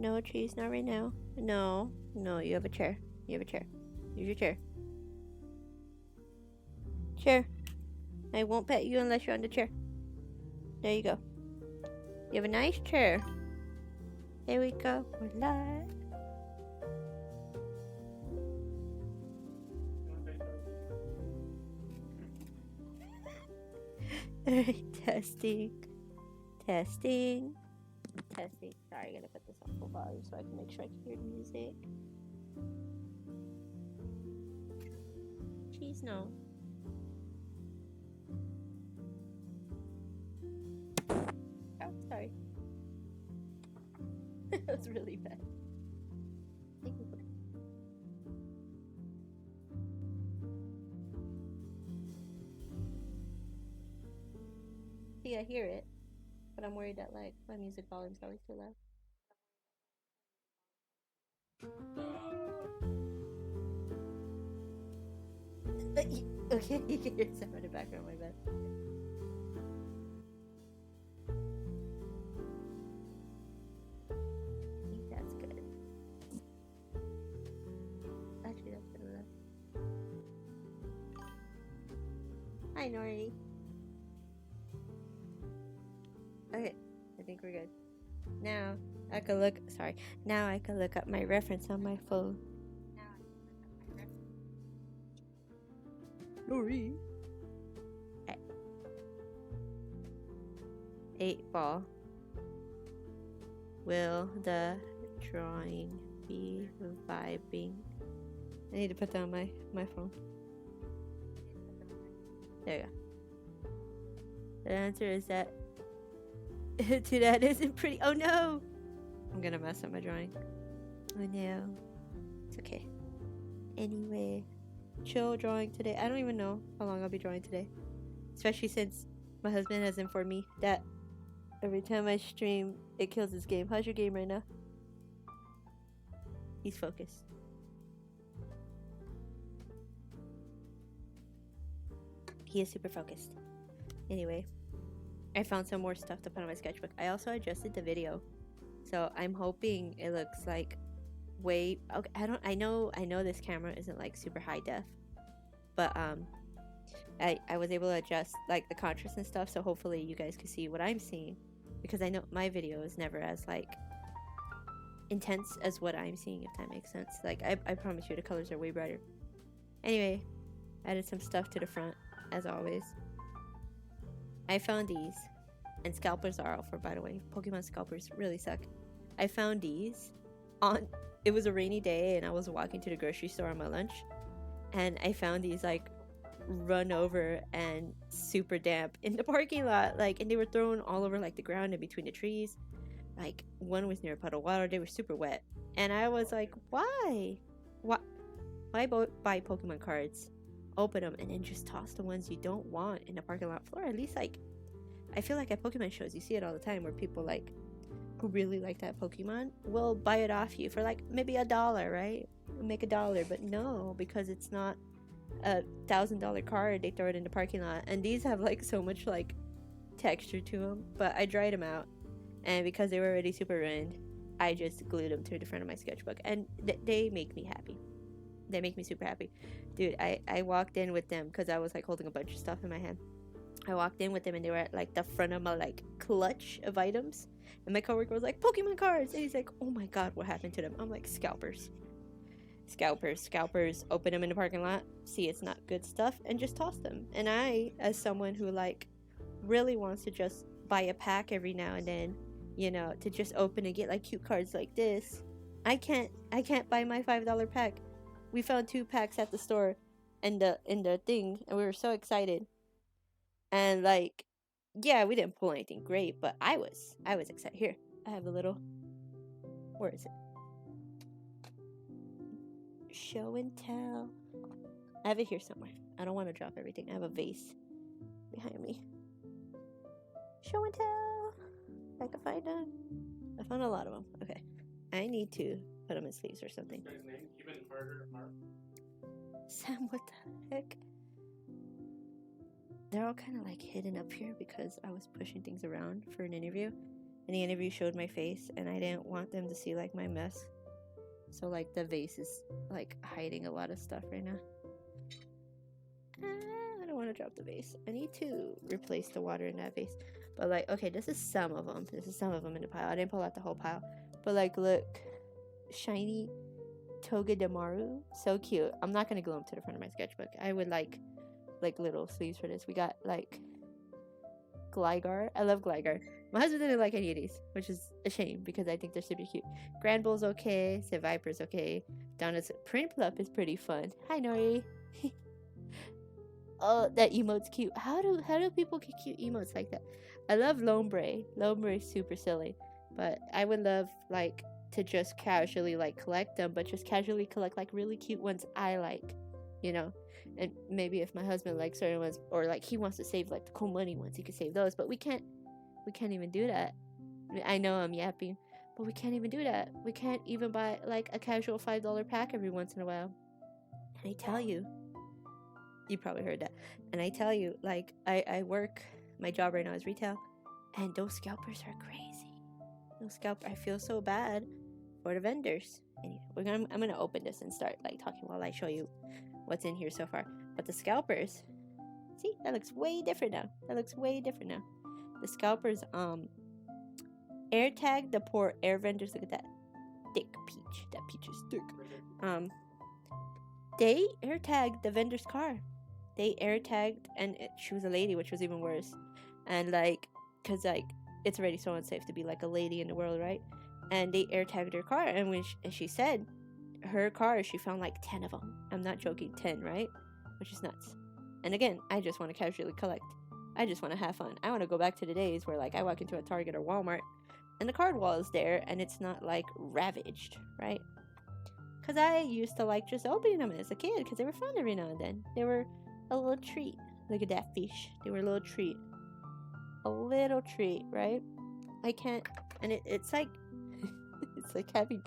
no trees, not right now. No, you have a chair. You have a chair. Use your chair. Chair. I won't pet you unless you're on the chair. There you go. You have a nice chair. There we go. We're live. Testing. Testing. Testing. Sorry, I gotta put this on full volume so I can make sure I can hear the music. Jeez, no. Oh, sorry. That was really bad. See, I hear it, but I'm worried that like my music volume's always too loud. Okay, you can hear some in the background, my bad. I think that's good. Actually, that's good enough. Hi, Nori. Okay, I think we're good. Now I can look. Sorry. Now I can look up my reference on my phone. Nori. 8 ball. Will the drawing be vibing? I need to put down my phone. There you go. The answer is that to that isn't pretty. Oh no! I'm gonna mess up my drawing. Oh no. It's okay. Anyway, chill drawing today. I don't even know how long I'll be drawing today. Especially since my husband has informed me that every time I stream, it kills his game. How's your game right now? He's focused. He is super focused. Anyway, I found some more stuff to put on my sketchbook. I also adjusted the video, so I'm hoping it looks like way. Okay, I know this camera isn't like super high def, but I was able to adjust like the contrast and stuff, so hopefully you guys can see what I'm seeing, because I know my video is never as like intense as what I'm seeing, if that makes sense. Like I promise you the colors are way brighter. Anyway, added some stuff to the front as always. I found these, and scalpers are out for, by the way. Pokemon scalpers really suck. I found these on, it was a rainy day and I was walking to the grocery store on my lunch, and I found these like run over and super damp in the parking lot, like, and they were thrown all over like the ground in between the trees. Like one was near a puddle of water. They were super wet, and I was like, why buy Pokemon cards, open them, and then just toss the ones you don't want in the parking lot floor? At least, like, I feel like at Pokemon shows you see it all the time where people like who really like that Pokemon will buy it off you for like maybe $1, right? Make $1, but no, because it's not a $1,000 card, they throw it in the parking lot. And these have like so much like texture to them, but I dried them out, and because they were already super ruined, I just glued them to the front of my sketchbook, and they make me happy. They make me super happy. Dude, I walked in with them because I was like holding a bunch of stuff in my hand. I walked in with them and they were at like the front of my like clutch of items, and my coworker was like, Pokemon cards, and he's like, oh my god, what happened to them? I'm like, scalpers, open them in the parking lot, see it's not good stuff, and just toss them. And I, as someone who like really wants to just buy a pack every now and then, you know, to just open and get like cute cards like this, I can't buy my $5 pack. We found 2 packs at the store in the thing, and we were so excited. And like, yeah, we didn't pull anything great, but I was excited. Here, I have a little, where is it? Show and tell. I have it here somewhere. I don't want to drop everything. I have a vase behind me. Show and tell. If I can find them. I found a lot of them. Okay. I need to put them in sleeves or something. Sam, what the heck? They're all kind of like hidden up here because I was pushing things around for an interview. in the interview showed my face, and I didn't want them to see like my mess. So like the vase is like hiding a lot of stuff right now. I don't want to drop the vase. I need to replace the water in that vase. But like, okay, this is some of them. This is some of them in the pile. I didn't pull out the whole pile. But like, look, shiny Toga Damaru, so cute. I'm not gonna glue them to the front of my sketchbook. I would like little sleeves for this. We got like Gligar. I love Gligar. My husband didn't like any of these, which is a shame because I think they're super cute. Grand Bull's okay. Say Viper's okay. Donna's Prinplup is pretty fun. Hi Nori. Oh, that emote's cute. How do people get cute emotes like that? I love Lombre. Lombre's super silly, but I would love like to just casually like collect them, but just casually collect like really cute ones I like, you know. And maybe if my husband likes certain ones, or like he wants to save like the cool money ones, he could save those. But we can't even do that. I know I'm yapping, but we can't even do that. We can't even buy like a casual $5 pack every once in a while. And I tell you, you probably heard that. And I tell you, like I work, my job right now is retail, and those scalpers are crazy. I feel so bad for the vendors. Anyway, I'm gonna open this and start like talking while I show you what's in here so far. But the scalpers, see, that looks way different now. The scalpers air tag the poor air vendors. Look at that thick peach. That peach is thick. They air tagged the vendor's car. They air tagged, and she was a lady, which was even worse. And like, cause like it's already so unsafe to be like a lady in the world, right? And they air tagged her car, and when she said her car, she found like 10 of them. I'm not joking, 10, right? Which is nuts. And again, I just want to casually collect. I just want to have fun. I want to go back to the days where like I walk into a Target or Walmart, and the card wall is there, and it's not like ravaged, right? Because I used to like just opening them as a kid because they were fun every now and then. They were a little treat. Look at that fish. They were a little treat. A little treat, right? I can't, and it's like, it's like having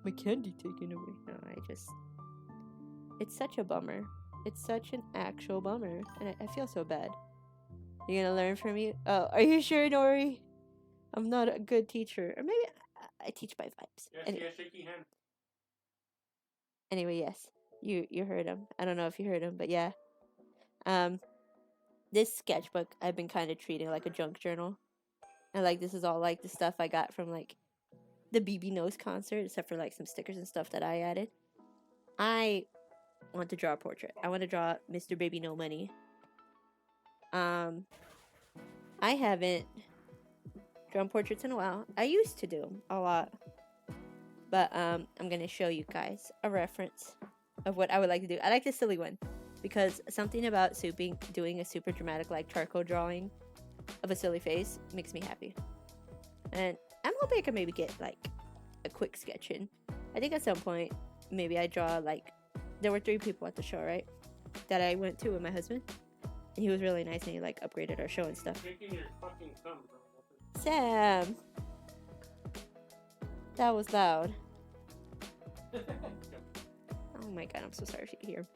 my candy taken away. No, it's such a bummer. It's such an actual bummer, and I feel so bad. You gonna learn from me? Oh, are you sure, Nori? I'm not a good teacher, or maybe I teach by vibes. Yes, anyway. shaky hand. Anyway, yes, you heard him. I don't know if you heard him, but yeah. This sketchbook I've been kind of treating like a junk journal, and like this is all like the stuff I got from like the BBNO concert, except for like some stickers and stuff that I added. I want to draw a portrait. I want to draw Mr. Baby No Money. I haven't drawn portraits in a while. I used to do them a lot, but I'm gonna show you guys a reference of what I would like to do. I like the silly one because something about doing a super dramatic like charcoal drawing of a silly face makes me happy, and I'm hoping I can maybe get like a quick sketch in. I think at some point maybe I draw like, there were 3 people at the show, right, that I went to with my husband, and he was really nice, and he like upgraded our show and stuff. Shaking your fucking thumb, bro. Sam, that was loud. Oh my god, I'm so sorry if you hear.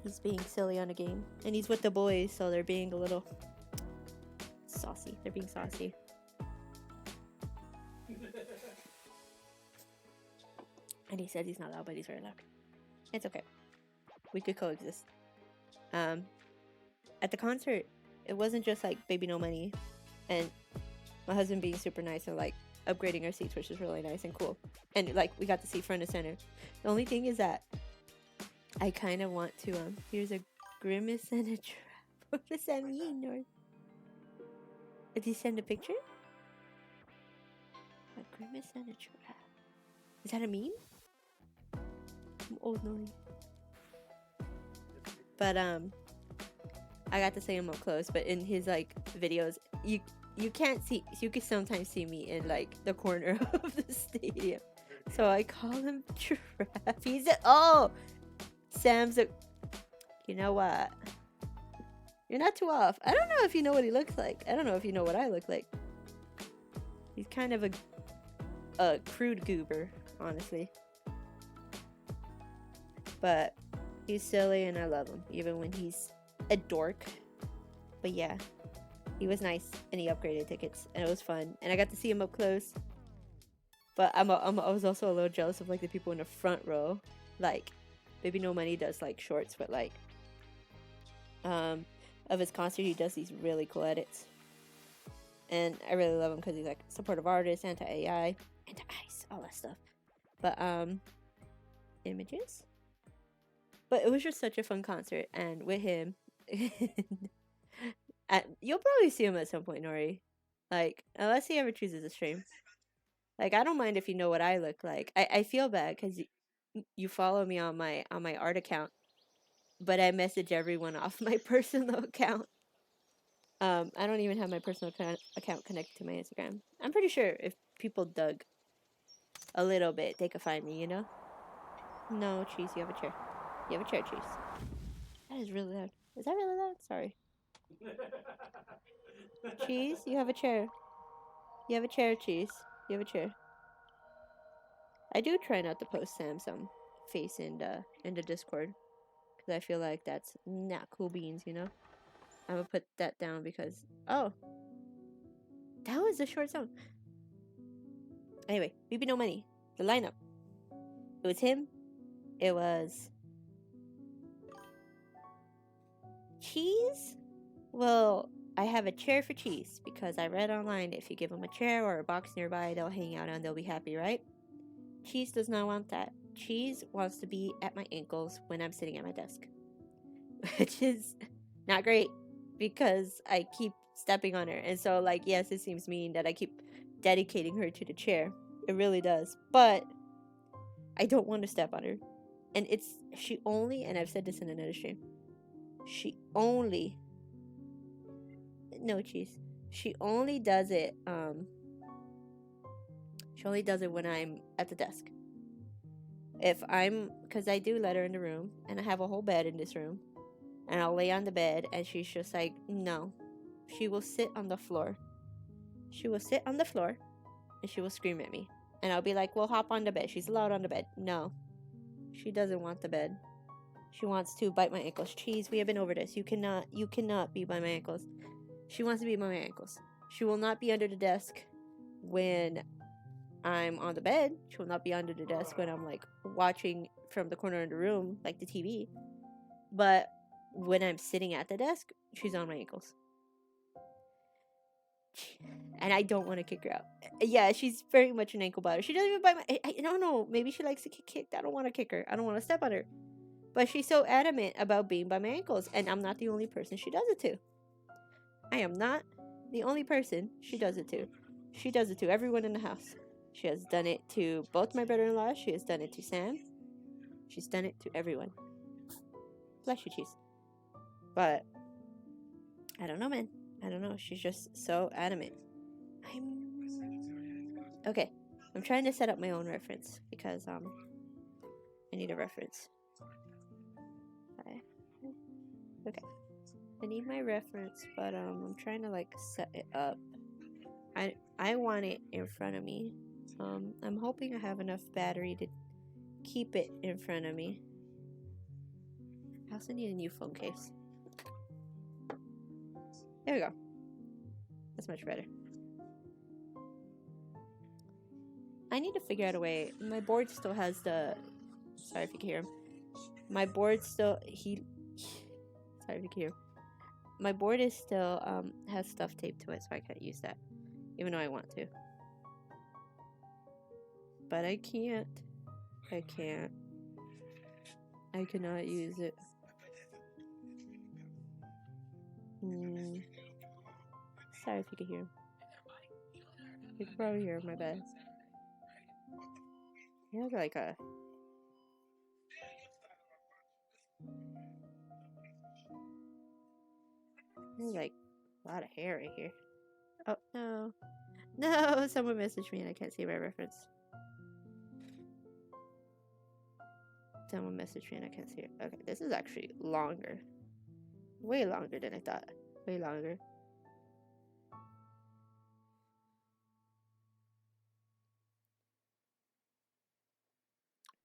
He's being silly on a game, and he's with the boys, so they're being a little saucy. They're being saucy. And he says he's not loud, but he's very loud. It's okay. We could coexist. At the concert, it wasn't just like Baby No Money and my husband being super nice and like upgrading our seats, which is really nice and cool. And like we got to see front and center. The only thing is that I kind of want to, here's a grimace and a trap. What does that mean? Or did he send a picture? A grimace and a trap. Is that a meme? I'm old, Nori. But I got to see him up close, but in his like videos, you can't see. You can sometimes see me in like the corner of the stadium, so I call him Trap. Sam's a. You know what? You're not too off. I don't know if you know what he looks like. I don't know if you know what I look like. He's kind of a crude goober, honestly. But he's silly and I love him, even when he's a dork. But yeah, He was nice, and he upgraded tickets, and it was fun, and I got to see him up close. But I was also a little jealous of like the people in the front row. Like, Baby No Money does like shorts, but like, of his concert, he does these really cool edits, and I really love him because he's like supportive artist, anti-AI, anti-ICE, all that stuff. But images. But it was just such a fun concert, and with him, you'll probably see him at some point, Nori. Like, unless he ever chooses a stream. Like, I don't mind if you know what I look like. I feel bad because you follow me on my art account, but I message everyone off my personal account. I don't even have my personal account connected to my Instagram. I'm pretty sure if people dug a little bit, they could find me, you know? No, Cheese, you have a chair. You have a chair, Cheese. That is really loud. Is that really loud? Sorry. Cheese, you have a chair. You have a chair, Cheese. You have a chair. I do try not to post Sam's face in the Discord, because I feel like that's not cool beans, you know? I'm gonna put that down because, oh, that was a short song. Anyway, BBNO Money, the lineup. It was him. It was Cheese. Well, I have a chair for Cheese because I read online if you give them a chair or a box nearby, they'll hang out and they'll be happy, right? Cheese does not want that. Cheese wants to be at my ankles when I'm sitting at my desk, which is not great because I keep stepping on her. And so, like, yes, it seems mean that I keep dedicating her to the chair. It really does. But I don't want to step on her. And she only, and I've said this in another stream, no, Cheese. She only does it when I'm at the desk. Because I do let her in the room, and I have a whole bed in this room, and I'll lay on the bed, and she's just like, no. She will sit on the floor. She will sit on the floor, and she will scream at me. And I'll be like, well, hop on the bed. She's allowed on the bed. No. She doesn't want the bed. She wants to bite my ankles. Cheese, we have been over this. You cannot be by my ankles. She wants to be by my ankles. She will not be under the desk when I'm on the bed. She will not be under the desk when I'm like watching from the corner of the room, like the TV. But when I'm sitting at the desk, she's on my ankles. And I don't want to kick her out. Yeah, she's very much an ankle biter. She doesn't even bite my... I don't know. Maybe she likes to get kicked. I don't want to kick her. I don't want to step on her. But she's so adamant about being by my ankles. And I'm not the only person she does it to. I am not the only person she does it to. She does it to everyone in the house. She has done it to both my brother-in-law. She has done it to Sam. She's done it to everyone. Bless you, Cheese. But I don't know, man. I don't know. She's just so adamant. Okay. I'm trying to set up my own reference because I need a reference. Okay. I need my reference, but I'm trying to like set it up. I want it in front of me. I'm hoping I have enough battery to keep it in front of me. I also need a new phone case. There we go. That's much better. I need to figure out a way. My board still has the... Sorry if you can hear him. My board still... Sorry if you can hear him. My board is still has stuff taped to it, so I can't use that. Even though I want to. But I can't. I cannot use it. Sorry if you can hear him. You can probably hear him, my bad. He has like a... There's like a lot of hair right here. Oh, no. No, someone messaged me and I can't see my reference. Someone messaged me and I can't see it. Okay, this is actually longer. Way longer than I thought. Way longer.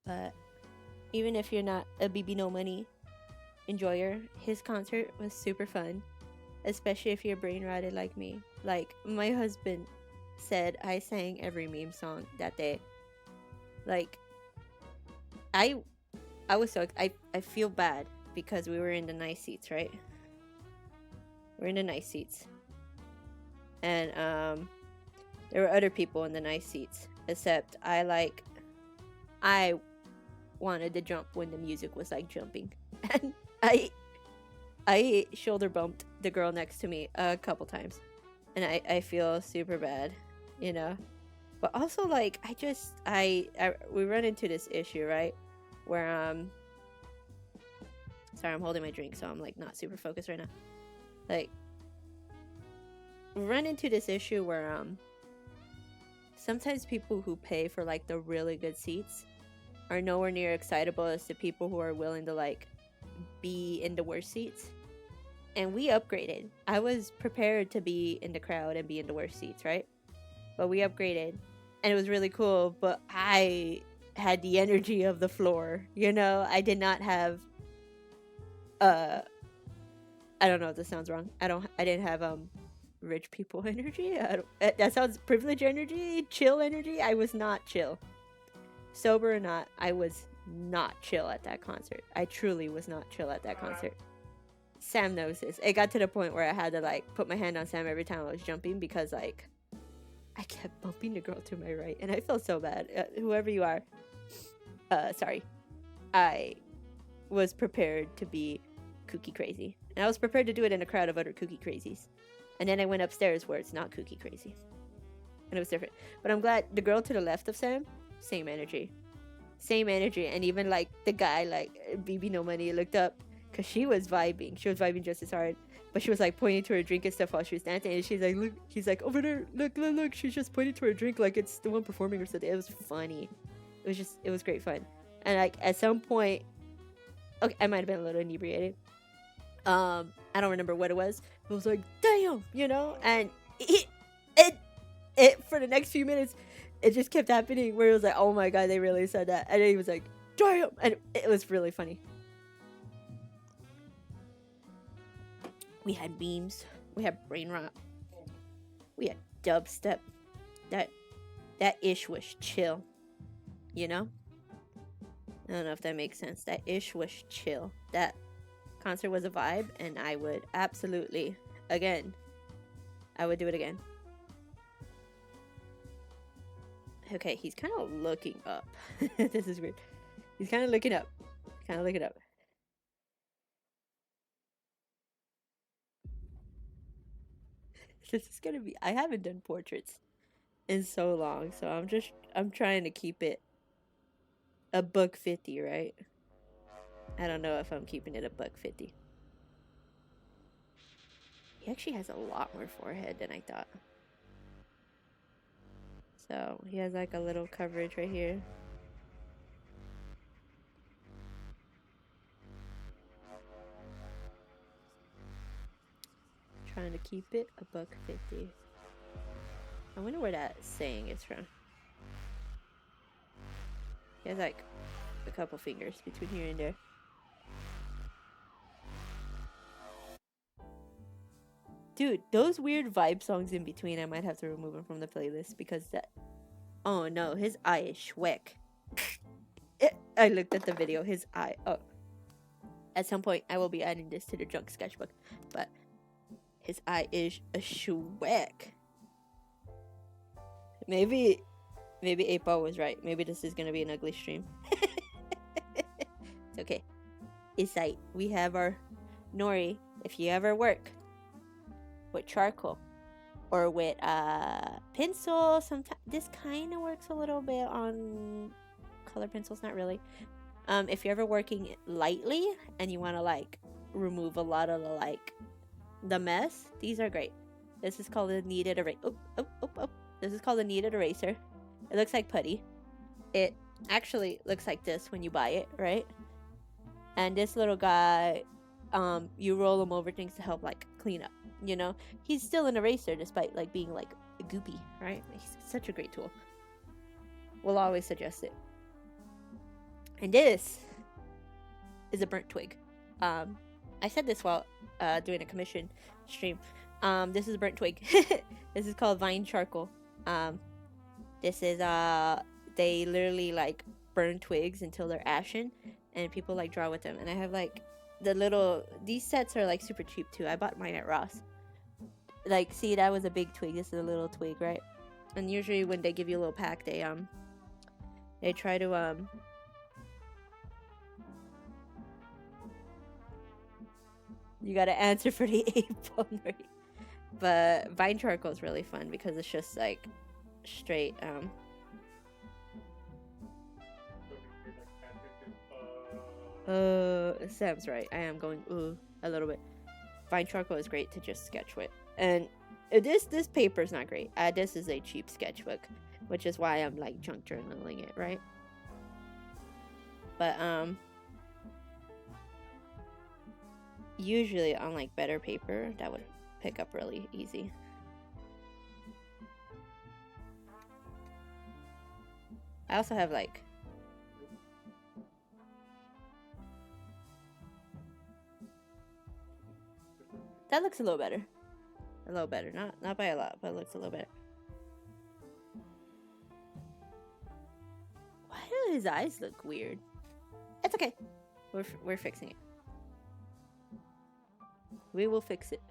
But even if you're not a BBNO Money enjoyer, his concert was super fun. especially if you're brain rotted like me. Like, my husband said I sang every meme song that day. Like, I was so I feel bad because we were in the nice seats, right? We're in the nice seats, and there were other people in the nice seats, except I wanted to jump when the music was like jumping, and I shoulder bumped the girl next to me a couple times, and I feel super bad, you know. But also, like, we run into this issue, right, where sorry, I'm holding my drink, so I'm like not super focused right now. Like, we run into this issue where sometimes people who pay for like the really good seats are nowhere near excitable as the people who are willing to like be in the worst seats. And we upgraded. I was prepared to be in the crowd and be in the worst seats, right? But we upgraded, and it was really cool. But I had the energy of the floor, you know. I did not have I don't know if this sounds wrong. I didn't have rich people energy. That sounds privilege energy, chill energy. I was not chill. Sober or not, I was not chill at that concert. I truly was not chill at that concert. Sam knows this. It got to the point where I had to like put my hand on Sam every time I was jumping because like I kept bumping the girl to my right, and I felt so bad. Whoever you are, sorry. I was prepared to be kooky crazy, and I was prepared to do it in a crowd of other kooky crazies. And then I went upstairs where it's not kooky crazy, and it was different. But I'm glad the girl to the left of Sam, same energy, and even like the guy, like BBNO Money, looked up because she was vibing. She was vibing just as hard, but she was like pointing to her drink and stuff while she was dancing. And she's like, "Look," he's like, "Over there, look." She's just pointing to her drink like it's the one performing or something. It was funny. It was great fun. And like at some point, okay, I might have been a little inebriated. I don't remember what it was. It was like, damn, you know, and it for the next few minutes, it just kept happening where it was like, oh my god, they really said that, and then he was like, damn, and it was really funny. We had memes, we had brain rot, we had dubstep. That ish was chill, you know. I don't know if that makes sense. That ish was chill. That concert was a vibe, and I would absolutely, again, I would do it again. Okay, he's kind of looking up. This is weird. He's kind of looking up. This is gonna be, I haven't done portraits in so long, so I'm trying to keep it $1.50, right? I don't know if I'm keeping it $1.50. He actually has a lot more forehead than I thought. So he has like a little coverage right here. Trying to keep it $1.50. I wonder where that saying is from. He has like a couple fingers between here and there. Dude, those weird vibe songs in between, I might have to remove them from the playlist because that... Oh no, his eye is schweck. I looked at the video, his eye... Oh. At some point, I will be adding this to the junk sketchbook, but his eye is a schweck. Maybe 8-Ball was right. Maybe this is gonna be an ugly stream. It's okay. It's like, we have our Nori. If you ever work with charcoal or with pencil, sometimes this kind of works a little bit on color pencils, not really. If you're ever working lightly and you want to like remove a lot of the mess, these are great. This is called a kneaded eraser. This is called a kneaded eraser. It looks like putty. It actually looks like this when you buy it, right? And this little guy, you roll him over things to help like clean up, you know. He's still an eraser despite like being like goopy, right? He's such a great tool. We'll always suggest it. And this is a burnt twig. I said this while doing a commission stream. This is burnt twig. This is called vine charcoal. This is they literally like burn twigs until they're ashen, and people like draw with them. And I have like these sets are like super cheap too. I bought mine at Ross. Like, see, that was a big twig. This is a little twig, right? And usually when they give you a little pack, they try to you gotta answer for the phone, right? But vine charcoal is really fun because it's just like straight Sam's right. I am going a little bit. Vine charcoal is great to just sketch with. And this paper is not great. This is a cheap sketchbook, which is why I'm like junk journaling it, right? But usually on like better paper, that would pick up really easy. I also have like that looks a little better. A little better. Not by a lot, but it looks a little better. Why do his eyes look weird? It's okay. We're fixing it. We will fix it.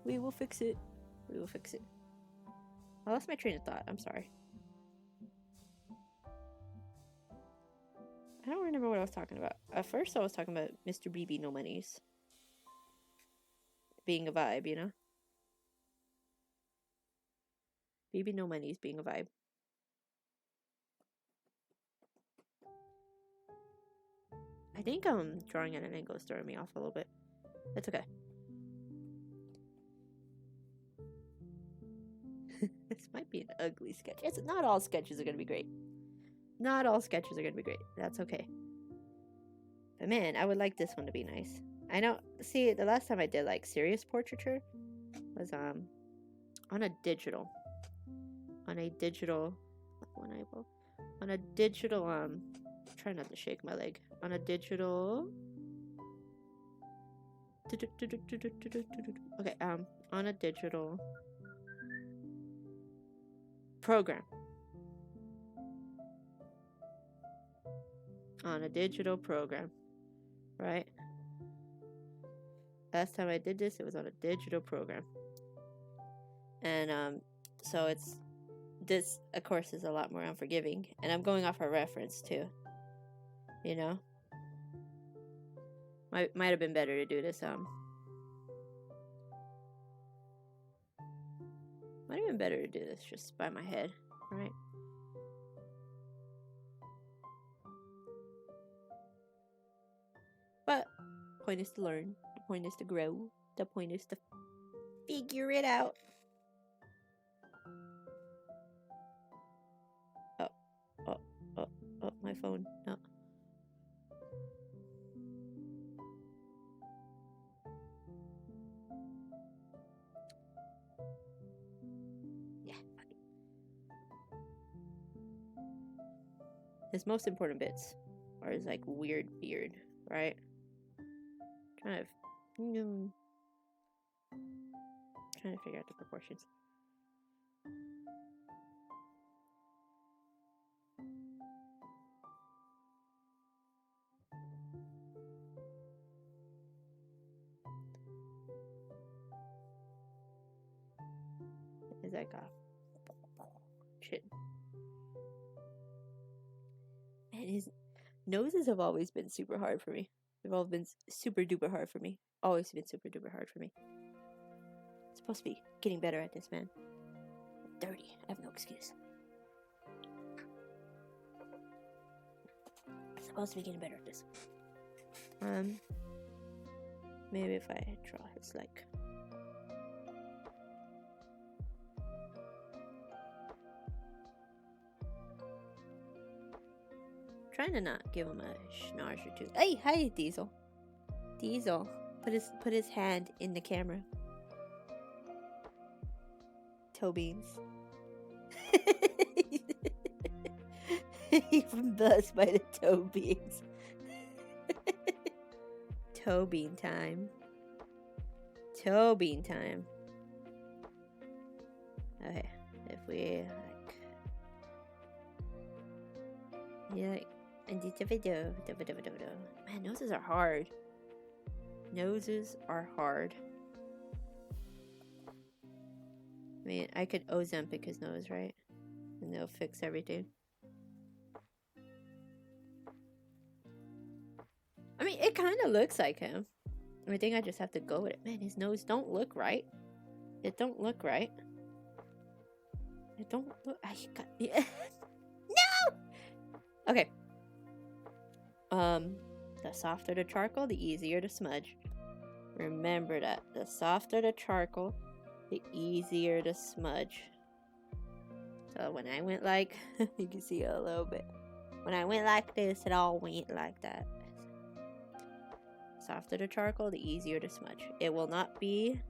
We will fix it. We will fix it. I lost my train of thought. I'm sorry. I don't remember what I was talking about. At first I was talking about Mr. BBNO monies being a vibe, you know? BBNO monies being a vibe. I think drawing at an angle is throwing me off a little bit. It's okay. This might be an ugly sketch. It's not all sketches are gonna be great. Not all sketches are gonna be great. That's okay. But man, I would like this one to be nice. I know. See, the last time I did like serious portraiture was on a digital. On a digital. Try not to shake my leg. On a digital. Okay. On a digital program. On a digital program, right? Last time I did this, it was on a digital program. And so this of course is a lot more unforgiving, and I'm going off a reference too, you know. Might have been better to do this might have been better to do this just by my head, right? But the point is to learn. The point is to grow. The point is to figure it out. Oh, my phone. No. Yeah. His most important bits are his like weird beard, right? Trying to figure out the proportions. It's like shit. And his noses have always been super hard for me. They've always been super duper hard for me. Always been super duper hard for me. I'm supposed to be getting better at this, man. I'm dirty. I have no excuse. I'm supposed to be getting better at this. Maybe if I draw his like. Trying to not give him a schnarch or two. Hey, hi, Diesel. Diesel, put his hand in the camera. Toe beans. Even buzzed by the toe beans. Toe bean time. Toe bean time. Okay, if we like, and the video. Man, noses are hard. Noses are hard. I mean, I could Ozempic his nose, right? And they'll fix everything. I mean, it kind of looks like him. I think I just have to go with it. Man, his nose don't look right. It don't look right. It don't look... Yeah. No! Okay. The softer the charcoal, the easier to smudge. Remember that. The softer the charcoal, the easier to smudge. So when I went like... you can see a little bit. When I went like this, it all went like that. Softer the charcoal, the easier to smudge. It will not be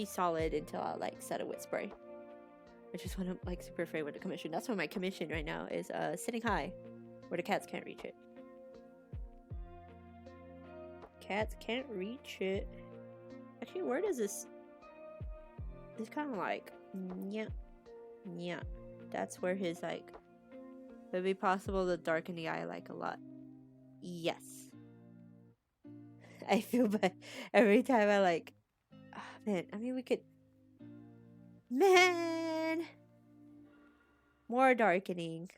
solid until I like set it with spray. Which is what I'm like super afraid with the commission. That's why my commission right now is sitting high where the cats can't reach it. Cats can't reach it. Actually, where does this... It's kind of like... Yeah. That's where his like... Would it be possible to darken the eye like a lot? Yes. I feel bad every time I like... Oh, man, I mean we could... Man! More darkening.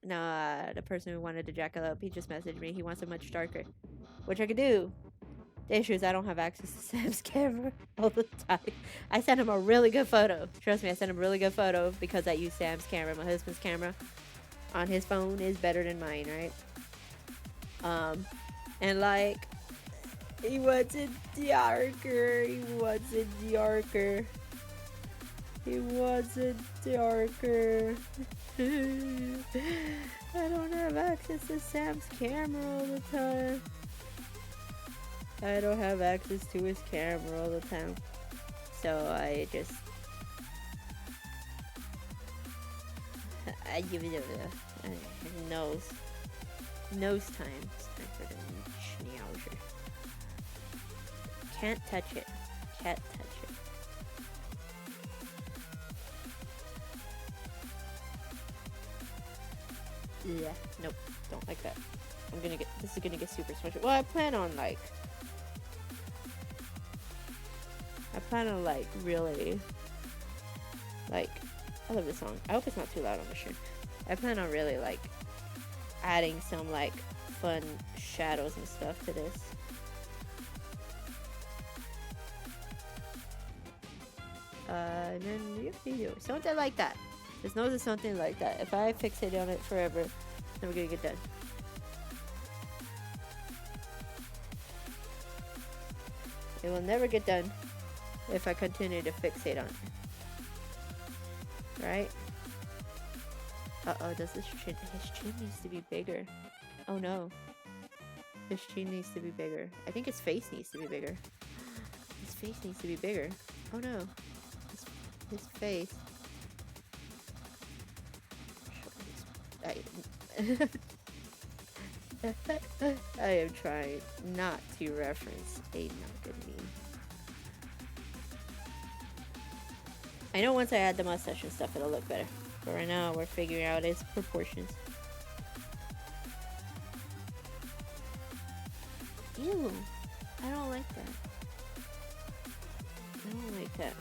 Nah, the person who wanted to jack it up, he just messaged me. He wants it much darker. Which I could do. The issue is I don't have access to Sam's camera all the time. I sent him a really good photo. Trust me, I sent him a really good photo because I use Sam's camera. My husband's camera on his phone is better than mine, right? And like, he wants it darker. He wants it darker. He wants it darker. I don't have access to Sam's camera all the time. I don't have access to his camera all the time. So I just... I give it a nose. Nose time. It's time for the schnauzer. Can't touch it. Can't touch it. Yeah, nope, don't like that. This is gonna get super smudgy. Well, I plan on really, like, I love this song. I hope it's not too loud on the stream. I plan on really, like, adding some, like, fun shadows and stuff to this. And then you do something like that. His nose is something like that. If I fixate on it forever, it's never gonna get done. It will never get done if I continue to fixate on it. Right? Uh-oh, does his chin needs to be bigger. Oh no. His chin needs to be bigger. I think his face needs to be bigger. His face needs to be bigger. Oh no. His face. I am trying not to reference a not good meme. I know once I add the mustache and stuff, it'll look better. But right now, we're figuring out its proportions. Ew. I don't like that. I don't like that.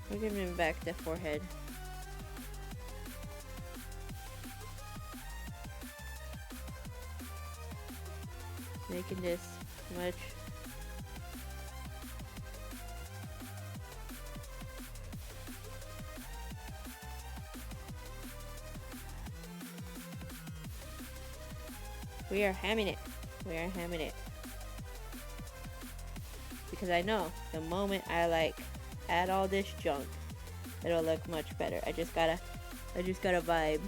We're giving him back the forehead. Making this much. We are hamming it. We are hamming it. Because I know the moment I like add all this junk, it'll look much better. I just gotta vibe.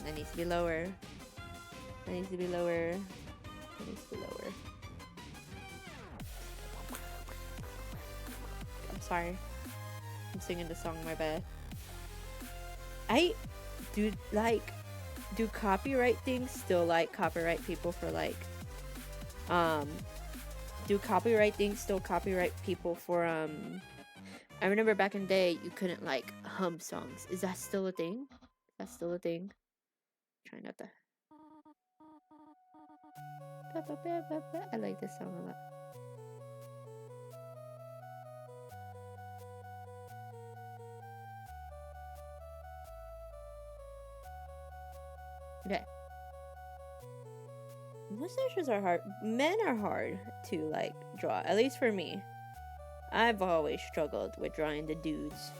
I needs to be lower. That needs to be lower. That needs to be lower. I'm sorry. I'm singing the song, my bad. Do copyright things still like copyright people for like do copyright things still copyright people for I remember back in the day you couldn't like hum songs. Is that still a thing? That's still a thing. Try not to. I like this song a lot. Okay. Mustaches are hard. Men are hard to like draw. At least for me. I've always struggled with drawing the dudes.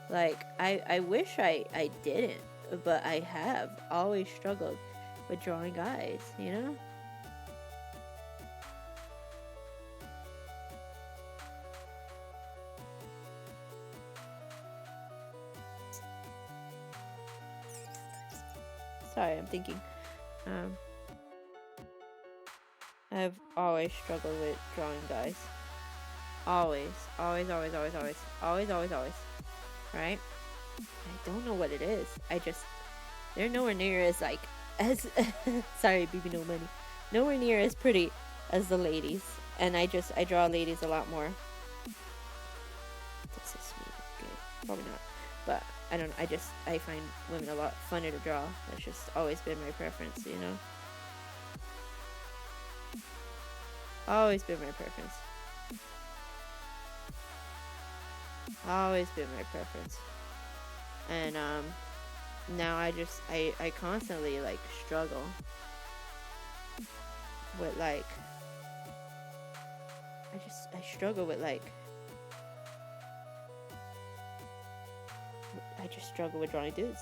Like I wish I didn't, but I have always struggled with drawing guys, you know? Sorry, I'm thinking. I've always struggled with drawing guys. Always. Right? I don't know what it is. They're nowhere near as like as sorry, BBNO money. Nowhere near as pretty as the ladies. And I draw ladies a lot more. This is good. Probably not. But I don't know. I find women a lot funner to draw. That's just always been my preference, you know? Always been my preference. Always been my preference. And now I constantly like struggle with like I struggle with like I just struggle with drawing dudes.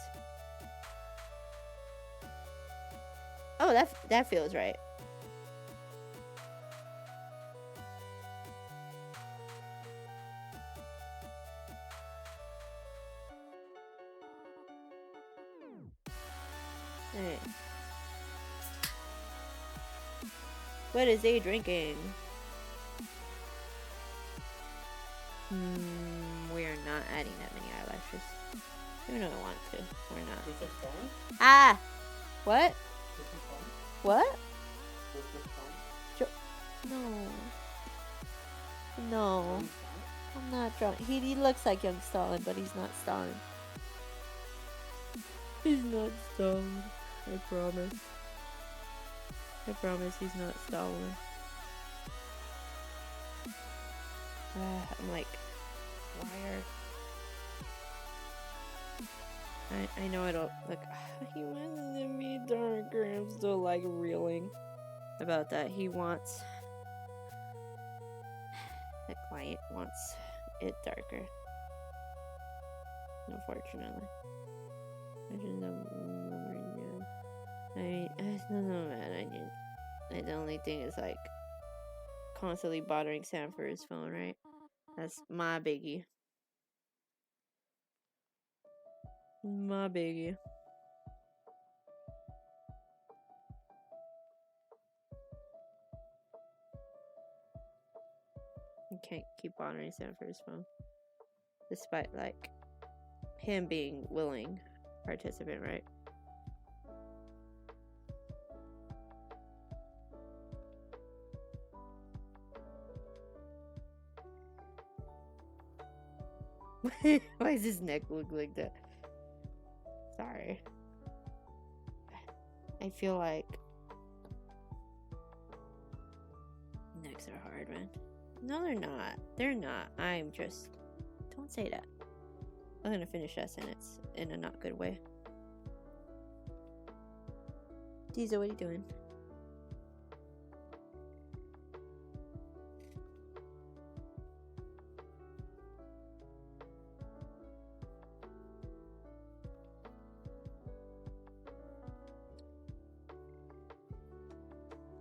Oh, that feels right. Hey. What is he drinking? We are not adding that many eyelashes. Even though I want to. We're not. Ah! What? What? No. No. I'm not drawing. He looks like young Stalin, but he's not Stalin. He's not Stalin. I promise. I promise he's not Stalin. I'm like, wire. I know I don't look. He wants to be darker. I'm still like reeling about that. He wants. The client wants it darker. Unfortunately. I just don't remember. The only thing is like constantly bothering Sam for his phone, right? That's my biggie. My biggie. You can't keep bothering Sam for his phone. Despite like him being willing participant, right? Why does his neck look like that? Sorry. I feel like necks are hard, man. No, they're not. They're not. I'm just... Don't say that. I'm gonna finish that sentence in a not good way. Diesel, what are you doing?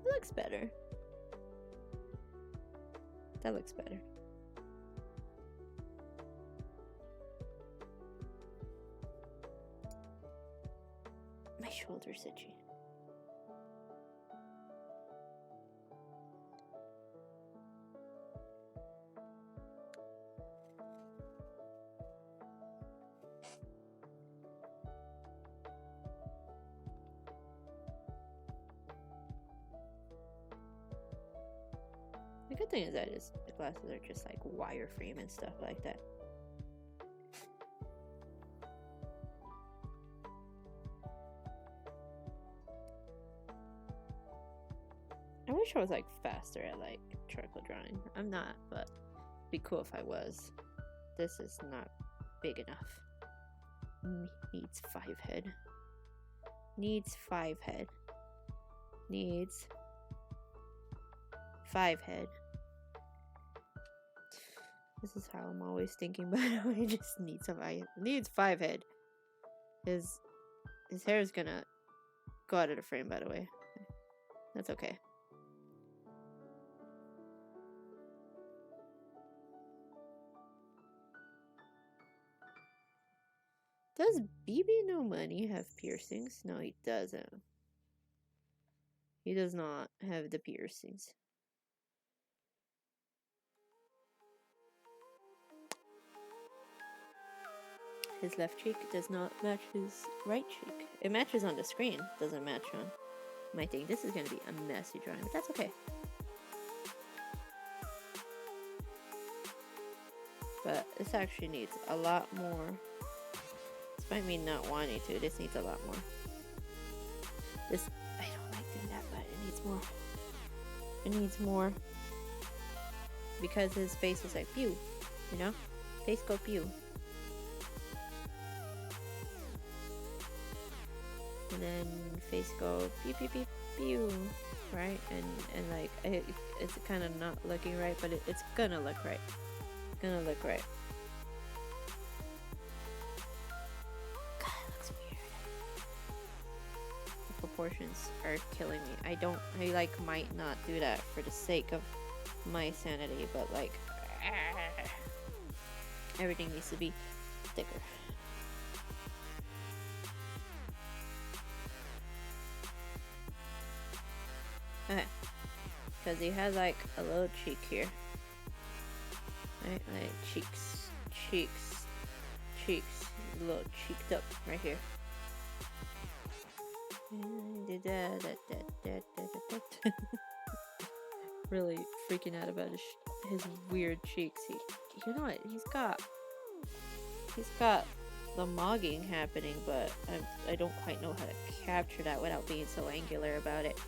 That looks better. That looks better. My are stitchy. The good thing is that the glasses are just like wireframe and stuff like that. I wish I was like faster at like charcoal drawing. I'm not, but it'd be cool if I was. This is not big enough. Needs 5 head. Needs 5 head. Needs 5 head. This is how I'm always thinking, but I just need needs 5 head. His hair is gonna go out of the frame, by the way. That's okay. Does BBNO Money have piercings? No, he doesn't. He does not have the piercings. His left cheek does not match his right cheek. It matches on the screen, doesn't match on my thing. This is going to be a messy drawing, but that's okay. But this actually needs a lot more. Despite me not wanting to, this needs a lot more. This, I don't like doing that, but it needs more. It needs more. Because his face is like pew, you know? Face go pew. And then face go pew pew pew pew, right? And like it's kind of not looking right, but it's gonna look right. It's gonna look right. God, it looks weird. The proportions are killing me. I like might not do that for the sake of my sanity, but like everything needs to be thicker. Okay, because he has like a little cheek here, right? Like cheeks, a little cheeked up right here. Really freaking out about his weird cheeks. You know what? He's got the mogging happening, but I don't quite know how to capture that without being so angular about it.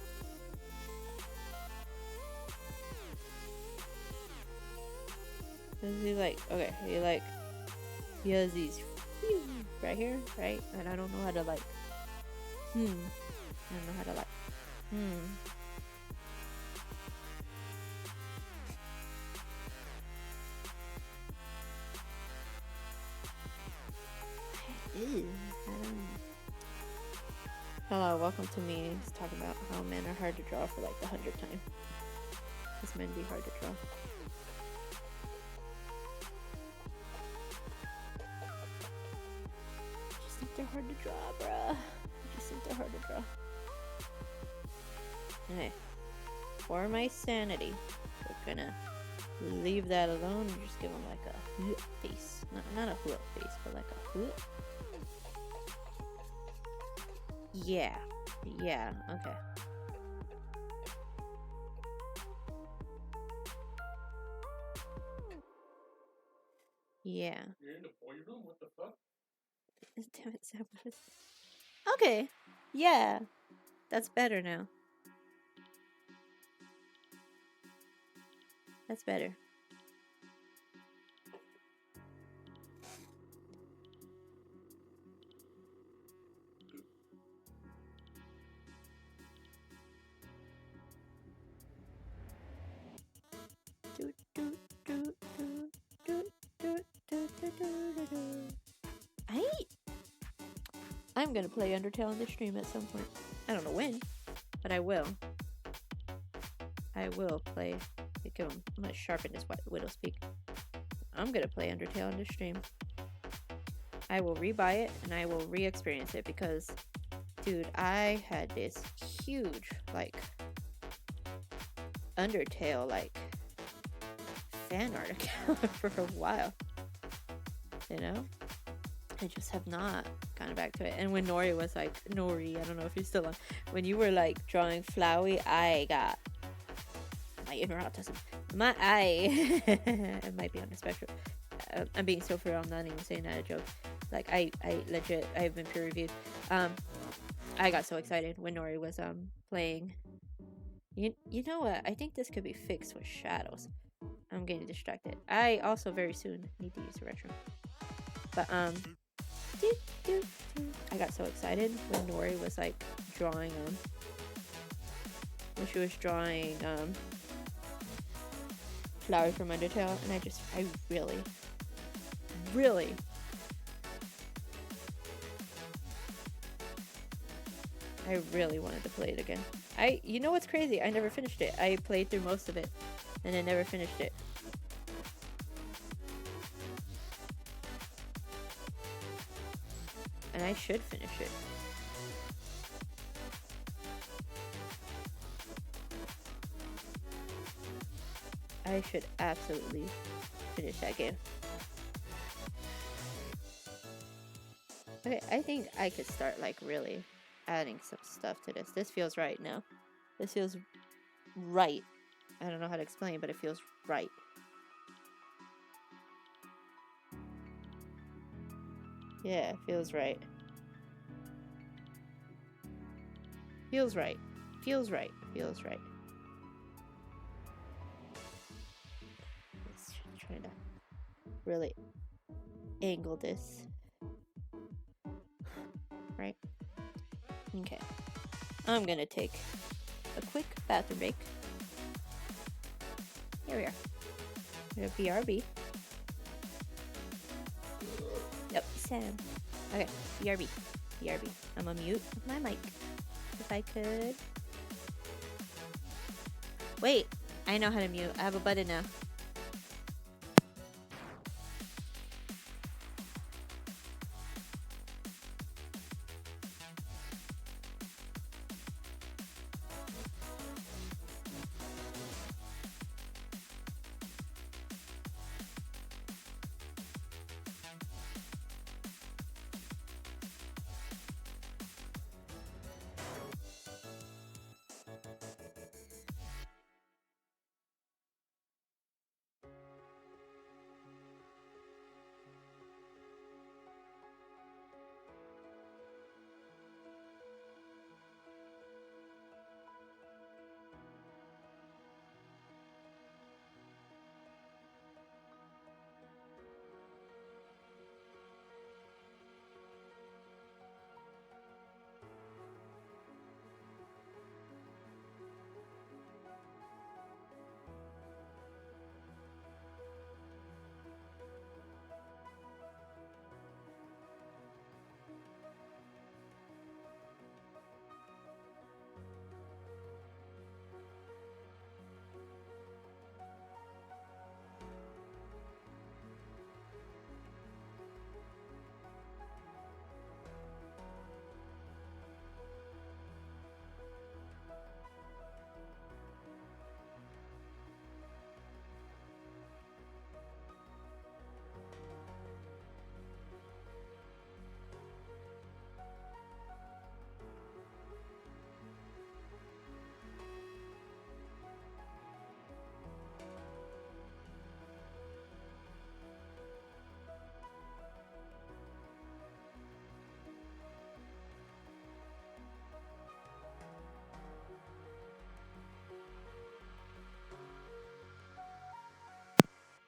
He like, okay, he has these right here, right? And I don't know how to like, I don't know how to like, I don't know. Hello, welcome to me talking about how men are hard to draw for like the 100th time. Because men be hard to draw. They're hard to draw, bruh. I just think they're hard to draw. Okay. For my sanity, we're gonna leave that alone and just give him like a face. Not a hoop face, but like a hoop. Yeah. Yeah, okay. Yeah. You're in the boy room? What the fuck? Damn it, Sam. Okay. Yeah. That's better now. That's better. I'm gonna play Undertale on the stream at some point. I don't know when, but I will. I will play. I'm gonna sharpen this widow speak. I'm gonna play Undertale on the stream. I will rebuy it and I will re-experience it because dude, I had this huge, like, Undertale, like, fan art account for a while. You know? I just have not gone back to it. And when Nori was like, Nori, I don't know if you're still on, when you were like drawing Flowey, I got my inner autism. It might be on the spectrum. I'm being so for real, I'm not even saying that a joke. Like, I legit, I've been peer reviewed. I got so excited when Nori was playing. You know what? I think this could be fixed with shadows. I'm getting distracted. I also very soon need to use the restroom. But I got so excited when Nori was like drawing when she was drawing Flowers from Undertale, and I really wanted to play it again. You know what's crazy? I never finished it. I played through most of it, and I never finished it. And I should finish it. I should absolutely finish that game. Okay, I think I could start like really adding some stuff to this. This feels right now. This feels right. I don't know how to explain, but it feels right. Yeah, feels right. Feels right. Feels right. Feels right. Let's try to really angle this. Right? Okay. I'm gonna take a quick bathroom break. Here we are. We're gonna BRB. Yep, Sam. Okay, BRB. BRB. I'm gonna mute my mic. If I could. Wait, I know how to mute. I have a button now.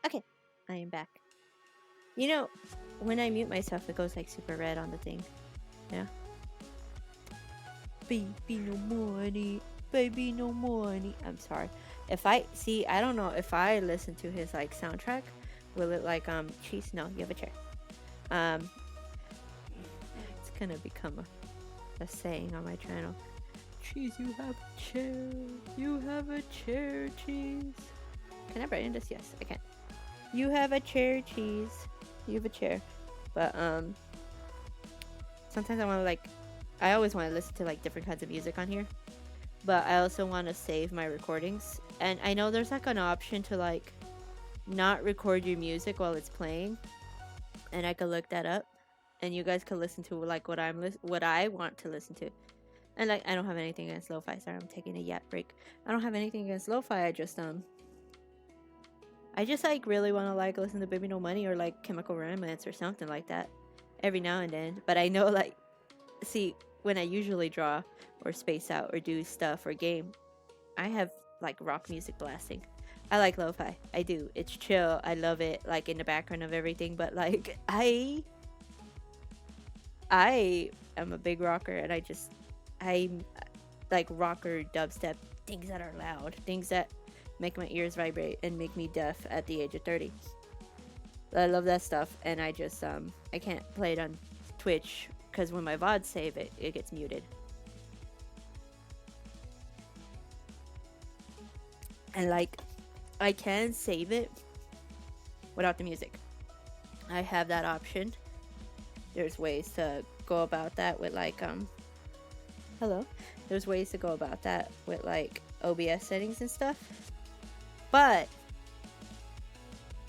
Okay, I am back. You know, when I mute myself, it goes like super red on the thing. Yeah. Baby, no money. Baby, no money. I'm sorry. I don't know if I listen to his like soundtrack, will it like cheese? No, you have a chair. It's gonna become a saying on my channel. Cheese, you have a chair. You have a chair, cheese. Can I brighten this? Yes, I can. You have a chair, cheese. You have a chair. But sometimes I want to like I always want to listen to like different kinds of music on here, but I also want to save my recordings. And I know there's like an option to like not record your music while it's playing, and I could look that up, and you guys could listen to like what I want to listen to. And like I don't have anything against lo-fi. Sorry, I'm taking a yap break. I don't have anything against lo-fi. I just like really want to like listen to BBNO Money or like Chemical Romance or something like that every now and then. But I know like, see, when I usually draw or space out or do stuff or game, I have like rock music blasting. I like lo-fi. I do. It's chill. I love it, like in the background of everything. But like I am a big rocker, and I like rocker dubstep, things that are loud, things that make my ears vibrate and make me deaf at the age of 30. I love that stuff, and I just I can't play it on Twitch because when my VODs save it, it gets muted. And like I can save it without the music. I have that option. There's ways to go about that with like hello. There's ways to go about that with like OBS settings and stuff. But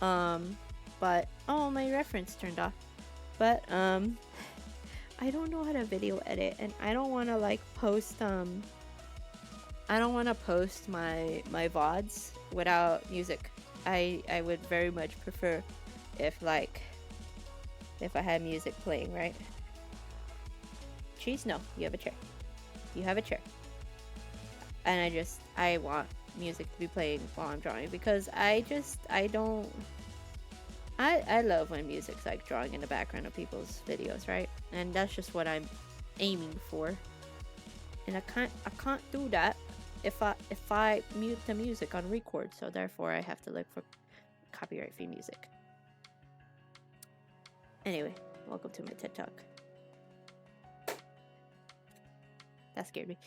oh, my reference turned off. But I don't know how to video edit, and I don't want to like post I don't want to post my VODs without music. I would very much prefer if I had music playing, right? Cheese, no, you have a chair. You have a chair. And I want music to be playing while I'm drawing, because I love when music's like drawing in the background of people's videos, right? And that's just what I'm aiming for. And I can't do that if I mute the music on record, so therefore I have to look for copyright free music. Anyway, welcome to my TED Talk. That scared me.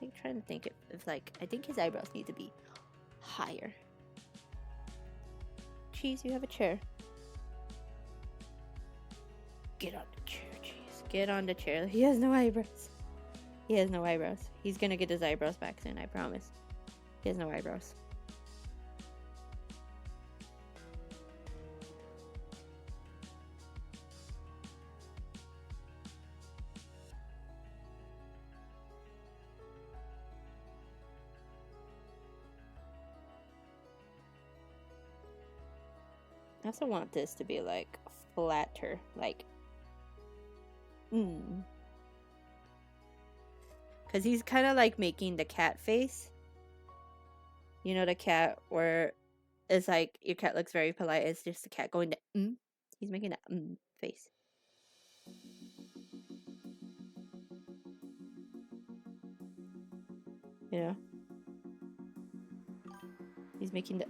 I'm trying to think if like, I think his eyebrows need to be higher. Cheese, you have a chair. Get on the chair, Cheese. Get on the chair. He has no eyebrows. He has no eyebrows. He's gonna get his eyebrows back soon, I promise. He has no eyebrows. I also want this to be like flatter, like because he's kind of like making the cat face. You know, the cat where it's like your cat looks very polite. It's just the cat going to He's making that face. You know? He's making the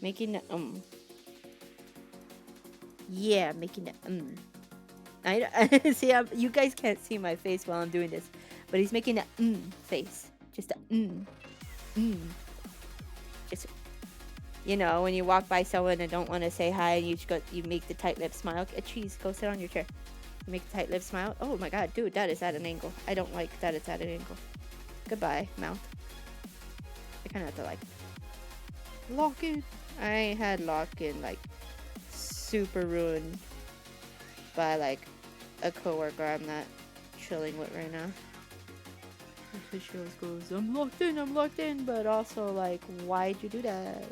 Making the Yeah, making the I see, you guys can't see my face while I'm doing this, but he's making the face. Just a Just, you know, when you walk by someone and don't want to say hi, and you make the tight lip smile. Cheese, go sit on your chair. You make the tight lip smile. Oh my god, dude, that is at an angle. I don't like that it's at an angle. Goodbye, mouth. I kind of have to like lock in. I had lock in like super ruined by like a coworker I'm not chilling with right now. Because she always goes, I'm locked in, but also like, why'd you do that?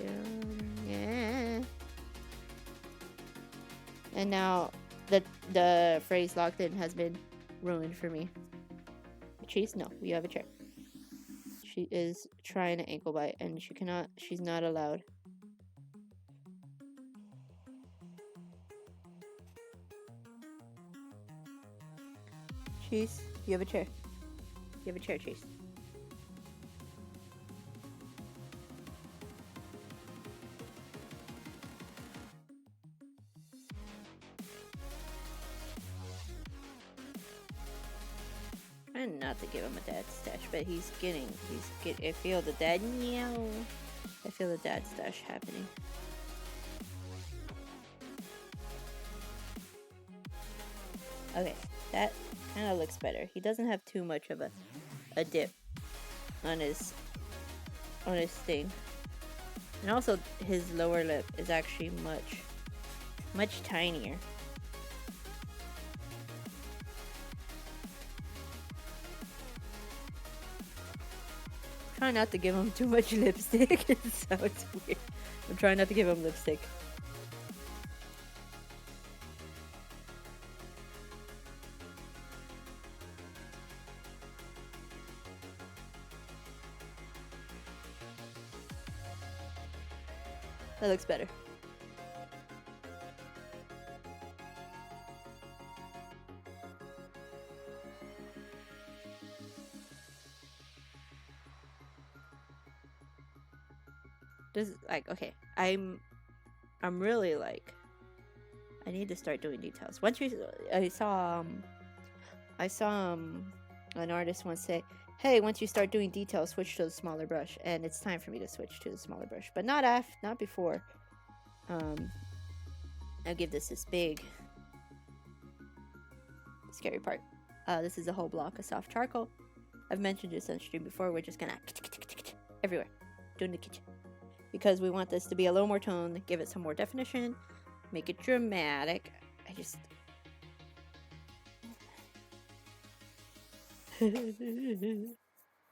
Yeah. And now the phrase locked in has been ruined for me. Cheese, no, you have a chair. She is trying to ankle bite, and she's not allowed. Cheese, you have a chair. You have a chair, Chase. Trying not to give him a dad stash, but I feel the dad, I feel the dad stash happening. Okay, that kind of looks better. He doesn't have too much of a dip on his thing. And also his lower lip is actually much tinier. Try not to give him too much lipstick. It sounds weird. I'm trying not to give him lipstick. That looks better. This is like, okay, I'm really like, I need to start doing details. Once I saw an artist once say, hey, once you start doing details, switch to the smaller brush, and it's time for me to switch to the smaller brush, but not before. I'll give this big scary part. This is a whole block of soft charcoal. I've mentioned this on stream before. We're just gonna everywhere, doing the kitchen, because we want this to be a little more toned, give it some more definition, make it dramatic. I just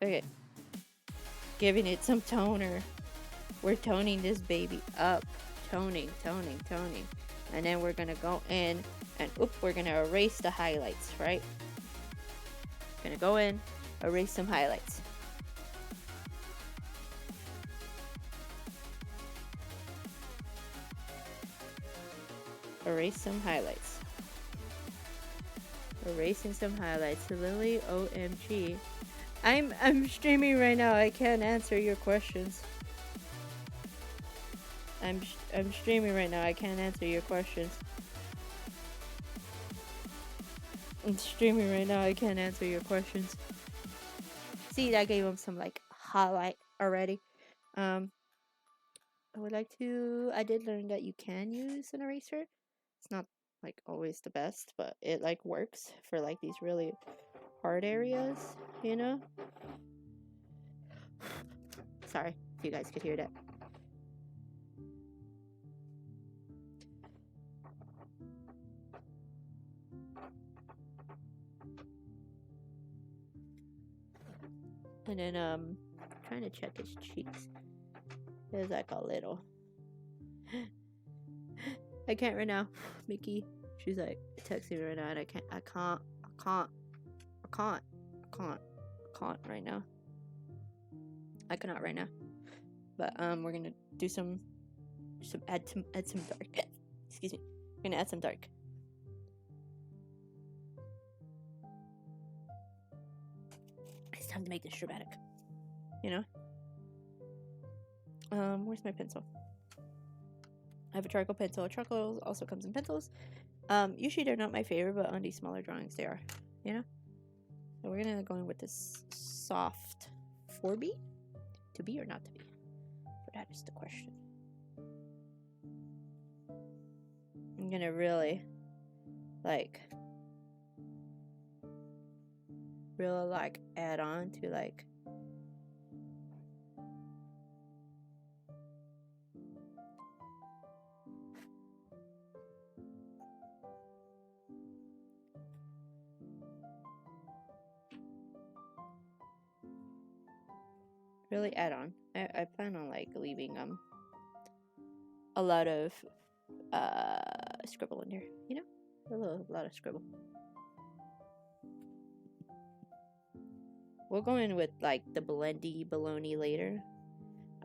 okay, giving it some toner. We're toning this baby up, toning, and then we're gonna go in and we're gonna erase the highlights, right? Gonna go in, erase some highlights. Erase some highlights. Erasing some highlights. Lily, OMG. I'm streaming right now. I can't answer your questions. I'm streaming right now. I can't answer your questions. I'm streaming right now. I can't answer your questions. See, I gave him some like highlight already. I did learn that you can use an eraser. It's not like always the best, but it like works for like these really hard areas, you know? Sorry if you guys could hear that. And then trying to check his cheeks. There's like a little. I can't right now, Mickey. She's like texting me right now, and I can't right now. I cannot right now. But we're gonna do add some dark. Excuse me. We're gonna add some dark. It's time to make this dramatic. You know? Where's my pencil? I have a charcoal pencil. Charcoal also comes in pencils. Usually they're not my favorite, but on these smaller drawings they are. You know? So we're gonna go in with this soft 4B. To be or not to be? But that is the question. I'm gonna really add on to like really add on. I plan on like leaving a lot of scribble in there, you know? A lot of scribble. We'll go in with like the blendy baloney later.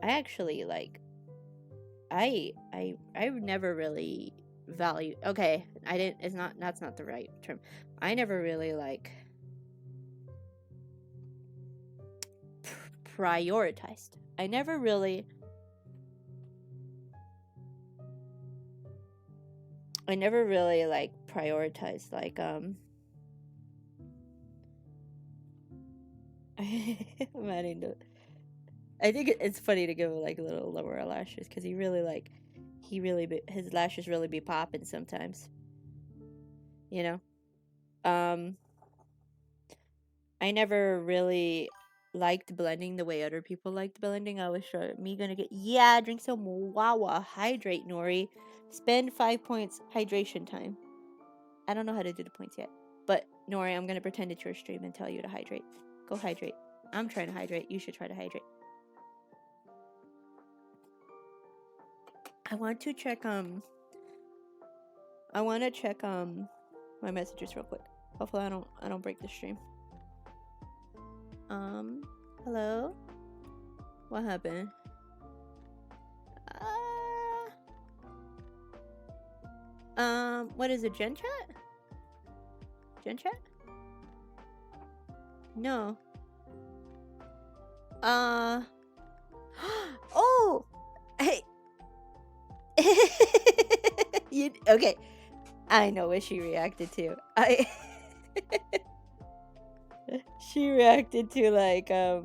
I actually like I never really value, okay, that's not the right term. I never really like prioritized. I never really like prioritized like I'm adding the, I think it's funny to give like a little lower lashes because his lashes really be popping sometimes, you know. I never really liked blending the way other people liked blending. I was sure me gonna get, yeah, drink some Wawa, hydrate, Nori, spend 5 points hydration time. I don't know how to do the points yet, but Nori, I'm gonna pretend it's your stream and tell you to hydrate. Go hydrate. I'm trying to hydrate. You should try to hydrate. I want to check my messages real quick. Hopefully I don't break the stream. Hello? What happened? What is it, Gen Chat? Gen Chat? No. Oh! Hey! Okay. I know what she reacted to. She reacted to like I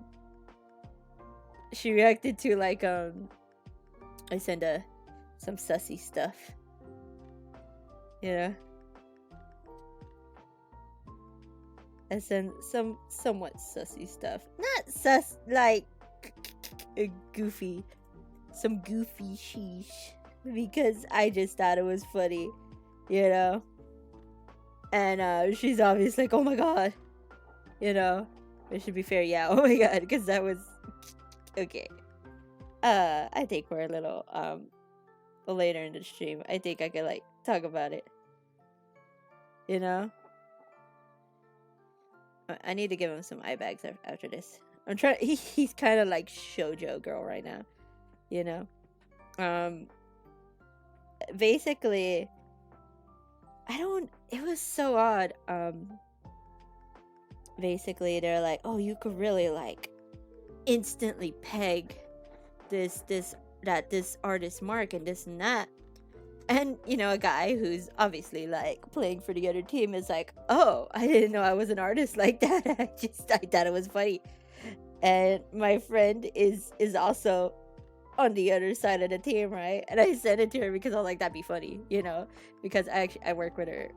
send some sussy stuff. You know? I send some somewhat sussy stuff. Not sus, like goofy. Some goofy sheesh. Because I just thought it was funny. You know? And she's obviously like, oh my god. You know? It should be fair, yeah. Oh my god, because that was okay. I think we're a little later in the stream. I think I could like talk about it. You know? I need to give him some eye bags after this. I'm trying. He's kind of like shoujo girl right now, you know. Basically, I don't. It was so odd. Basically, they're like, oh, you could really like instantly peg this artist mark and this and that. And, you know, a guy who's obviously, like, playing for the other team is like, oh, I didn't know I was an artist like that. I thought it was funny. And my friend is also on the other side of the team, right? And I sent it to her because I was like, that'd be funny, you know? Because I work with her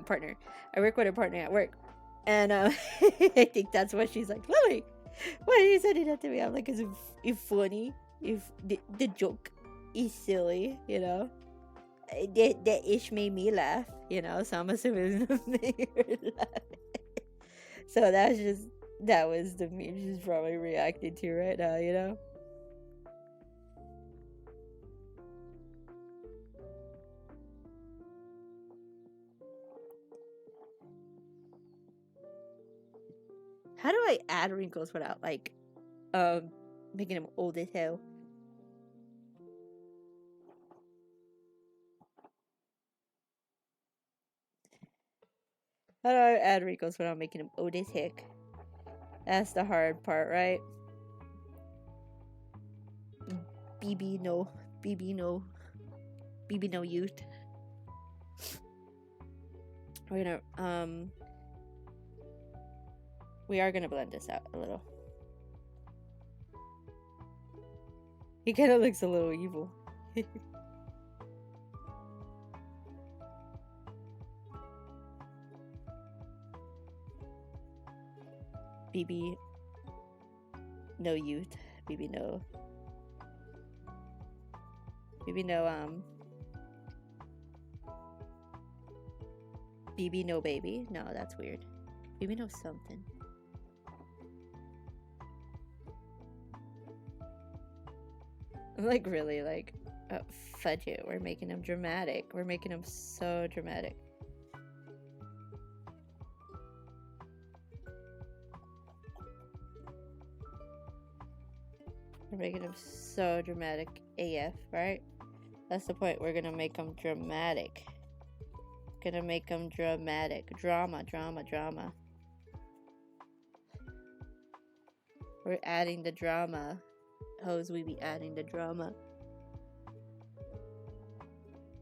partner. I work with her partner at work. And I think that's what she's like, Lily, why are you sending that to me? I'm like, if funny, if the joke is silly, you know? That ish made me laugh, you know, so I'm assuming it made her laugh. So that was the meme she's probably reacting to right now, you know? How do I add wrinkles without like making them old as hell? How do I add wrinkles without making them old as heck? That's the hard part, right? BBNO youth. We're gonna we are gonna blend this out a little. He kind of looks a little evil. BB no youth. BB no baby. No, that's weird. BB no something. I'm like really like fudge it. We're making them dramatic. We're making them so dramatic. We're making them so dramatic AF, right? That's the point. We're gonna make them dramatic. Gonna make them dramatic. Drama. We're adding the drama. Hoes, we be adding the drama.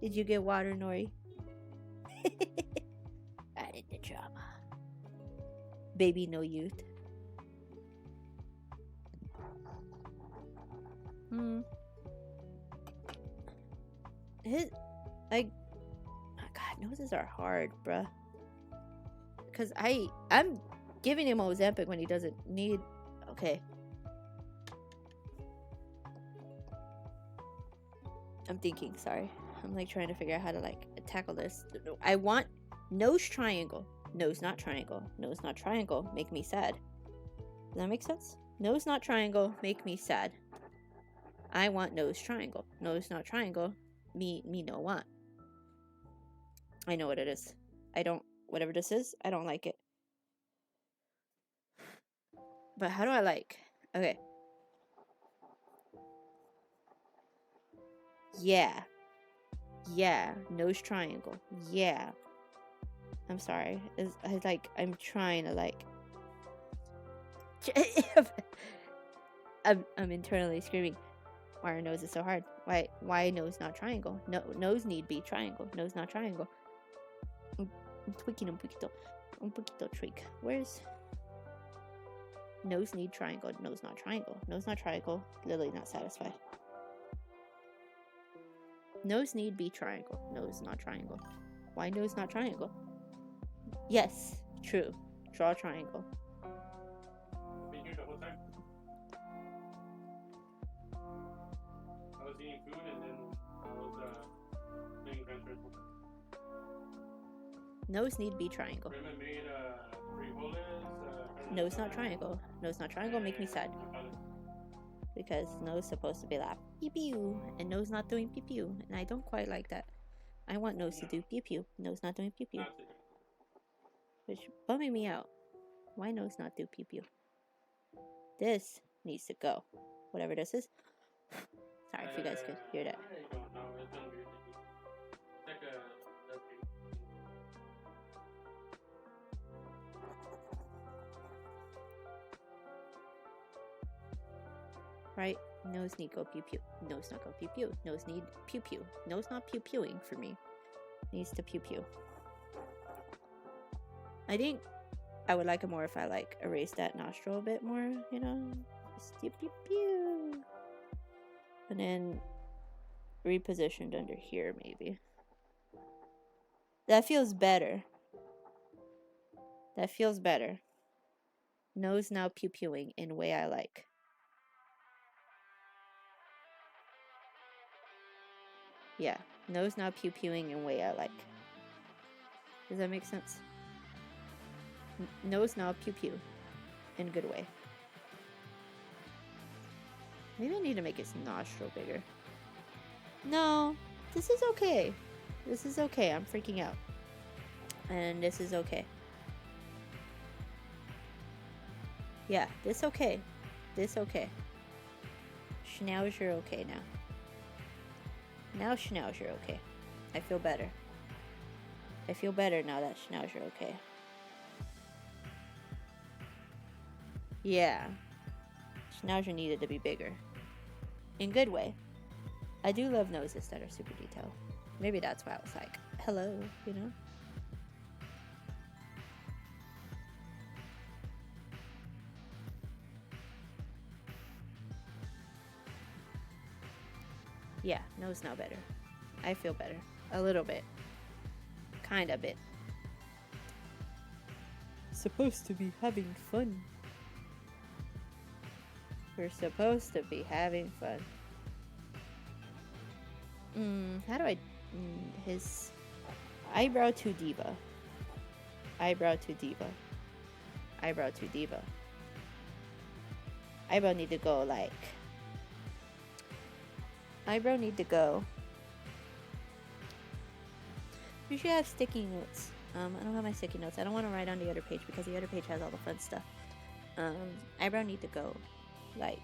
Did you get water, Nori? Adding the drama. Baby no youth. God, noses are hard, bruh. because I'm giving him Ozempic when he doesn't need. Okay. I'm thinking. Sorry, I'm like trying to figure out how to like tackle this. I want nose triangle. Nose not triangle. Nose not triangle. Make me sad. Does that make sense? Nose not triangle. Make me sad. I want nose triangle. Nose not triangle. Me no want. I know what it is. I don't. Whatever this is, I don't like it. But how do I like? Okay. Yeah. Yeah. Nose triangle. Yeah. I'm sorry. I'm trying to like. I'm internally screaming. Why our nose is so hard? Why nose not triangle? No, nose need be triangle. Nose not triangle. I'm tweaking un poquito tweak. Where's nose need triangle? Nose not triangle. Nose not triangle. Literally not satisfied. Nose need be triangle. Nose not triangle. Why nose not triangle? Yes, true. Draw triangle. Been here the whole time. I was eating food and then I was doing transfers. Nose need be triangle. Raymond made frijoles. Nose not triangle. Nose not triangle make me sad. Because nose supposed to be like pew pew and nose not doing pew pew, and I don't quite like that. I want nose to do pew pew. Nose not doing pew pew. Which bumming me out. Why nose not do pew pew? This needs to go. Whatever this is. Sorry if you guys could hear that. I don't know. It's been weird. It's like a Right? Nose need go pew pew. Nose not go pew pew. Nose need pew pew. Nose not pew pewing for me. Needs to pew pew. I think I would like it more if I like erase that nostril a bit more, you know? Just pew pew pew. And then repositioned under here maybe. That feels better. That feels better. Nose now pew pewing in a way I like. Yeah, nose now pew pewing in a way I like. Does that make sense? Nose now pew pew in a good way. Maybe I need to make his nostril bigger. No, this is okay. This is okay. I'm freaking out. And this is okay. Yeah, this okay. This okay. Schnauzer okay now. Now Schnauzer okay. I feel better. I feel better now that Schnauzer okay. Yeah. Schnauzer needed to be bigger. In good way. I do love noses that are super detailed. Maybe that's why I was like, hello, you know? Yeah, nose now better. I feel better. A little bit. Kinda bit. Supposed to be having fun. We're supposed to be having fun. How do I... his... Eyebrow to diva. Eyebrow to diva. Eyebrow to diva. Eyebrow need to go like... Eyebrow need to go. You should have sticky notes. I don't have my sticky notes. I don't want to write on the other page because the other page has all the fun stuff. Eyebrow need to go like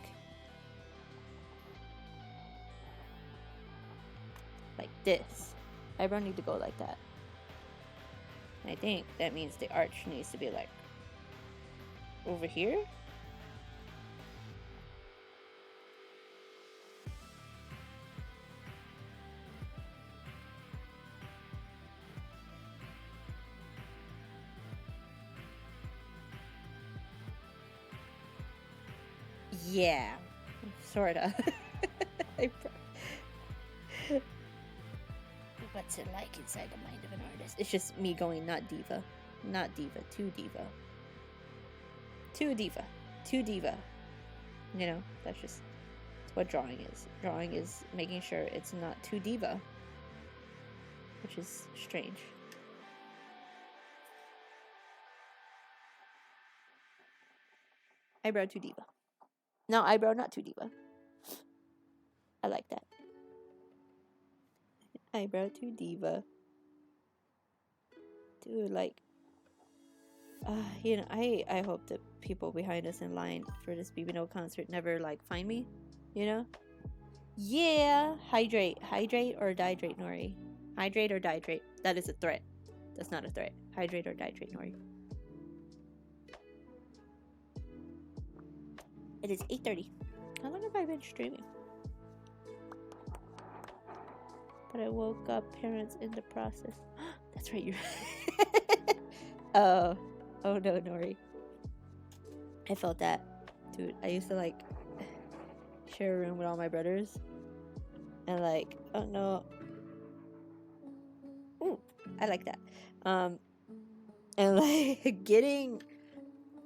this. Eyebrow need to go like that. And I think that means the arch needs to be like over here. Yeah, sorta. What's it like inside the mind of an artist? It's just me going not diva. Not diva. Too diva. Too diva. Too diva. You know, that's just what drawing is. Drawing is making sure it's not too diva. Which is strange. Eyebrow too diva. No, eyebrow not too diva. I like that. Eyebrow too diva. Dude, like, you know, I hope that people behind us in line for this BBNO concert never, like, find me, you know? Yeah! Hydrate. Hydrate or dihydrate, Nori. Hydrate or dihydrate. That is a threat. That's not a threat. Hydrate or dihydrate, Nori. It is 8:30. How long have I been streaming? But I woke up parents in the process. That's right, you're... Oh no, Nori. I felt that. Dude, I used to, like, share a room with all my brothers. And, like, oh no. Ooh, I like that. And, like, getting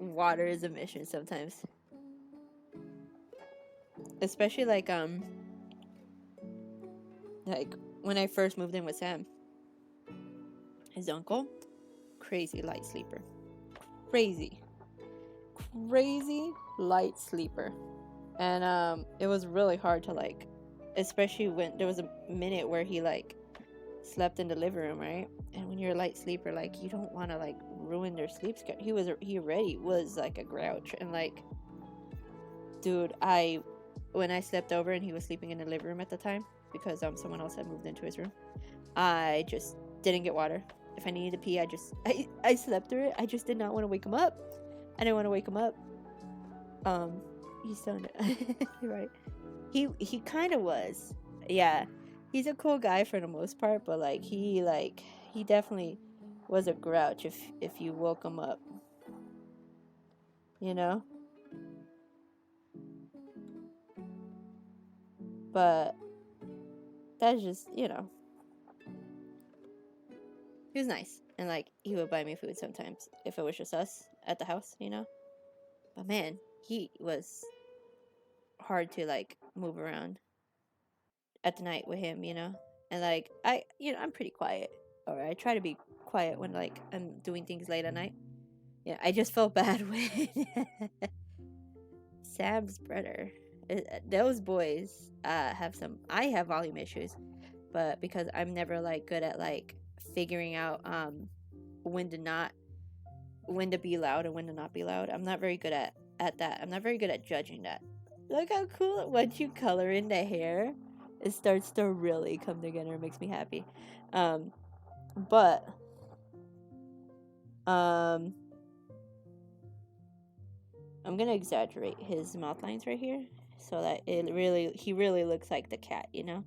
water is a mission sometimes. Especially, like, when I first moved in with Sam. His uncle, crazy light sleeper. Crazy light sleeper. And it was really hard to, like, especially when there was a minute where he, like, slept in the living room, right? And when you're a light sleeper, like, you don't want to, like, ruin their sleep schedule. He already was, like, a grouch. And, like, dude, when I slept over and he was sleeping in the living room at the time, because someone else had moved into his room, I just didn't get water. If I needed to pee, I slept through it. I just did not want to wake him up. I didn't want to wake him up. He's still in it. Right. He kind of was. Yeah. He's a cool guy for the most part, but, like, he definitely was a grouch if you woke him up. You know? But that's just, you know. He was nice. And, like, he would buy me food sometimes if it was just us at the house, you know? But, man, he was hard to, like, move around at the night with him, you know? And, like, I'm pretty quiet. Or I try to be quiet when, like, I'm doing things late at night. Yeah, I just felt bad when Sam's brother. Those boys have some... I have volume issues. But because I'm never, like, good at, like, figuring out when to be loud and when to not be loud. I'm not very good at that. I'm not very good at judging that. Look how cool, once you color in the hair, it starts to really come together. It makes me happy. But I'm gonna exaggerate his mouth lines right here so that he really looks like the cat, you know?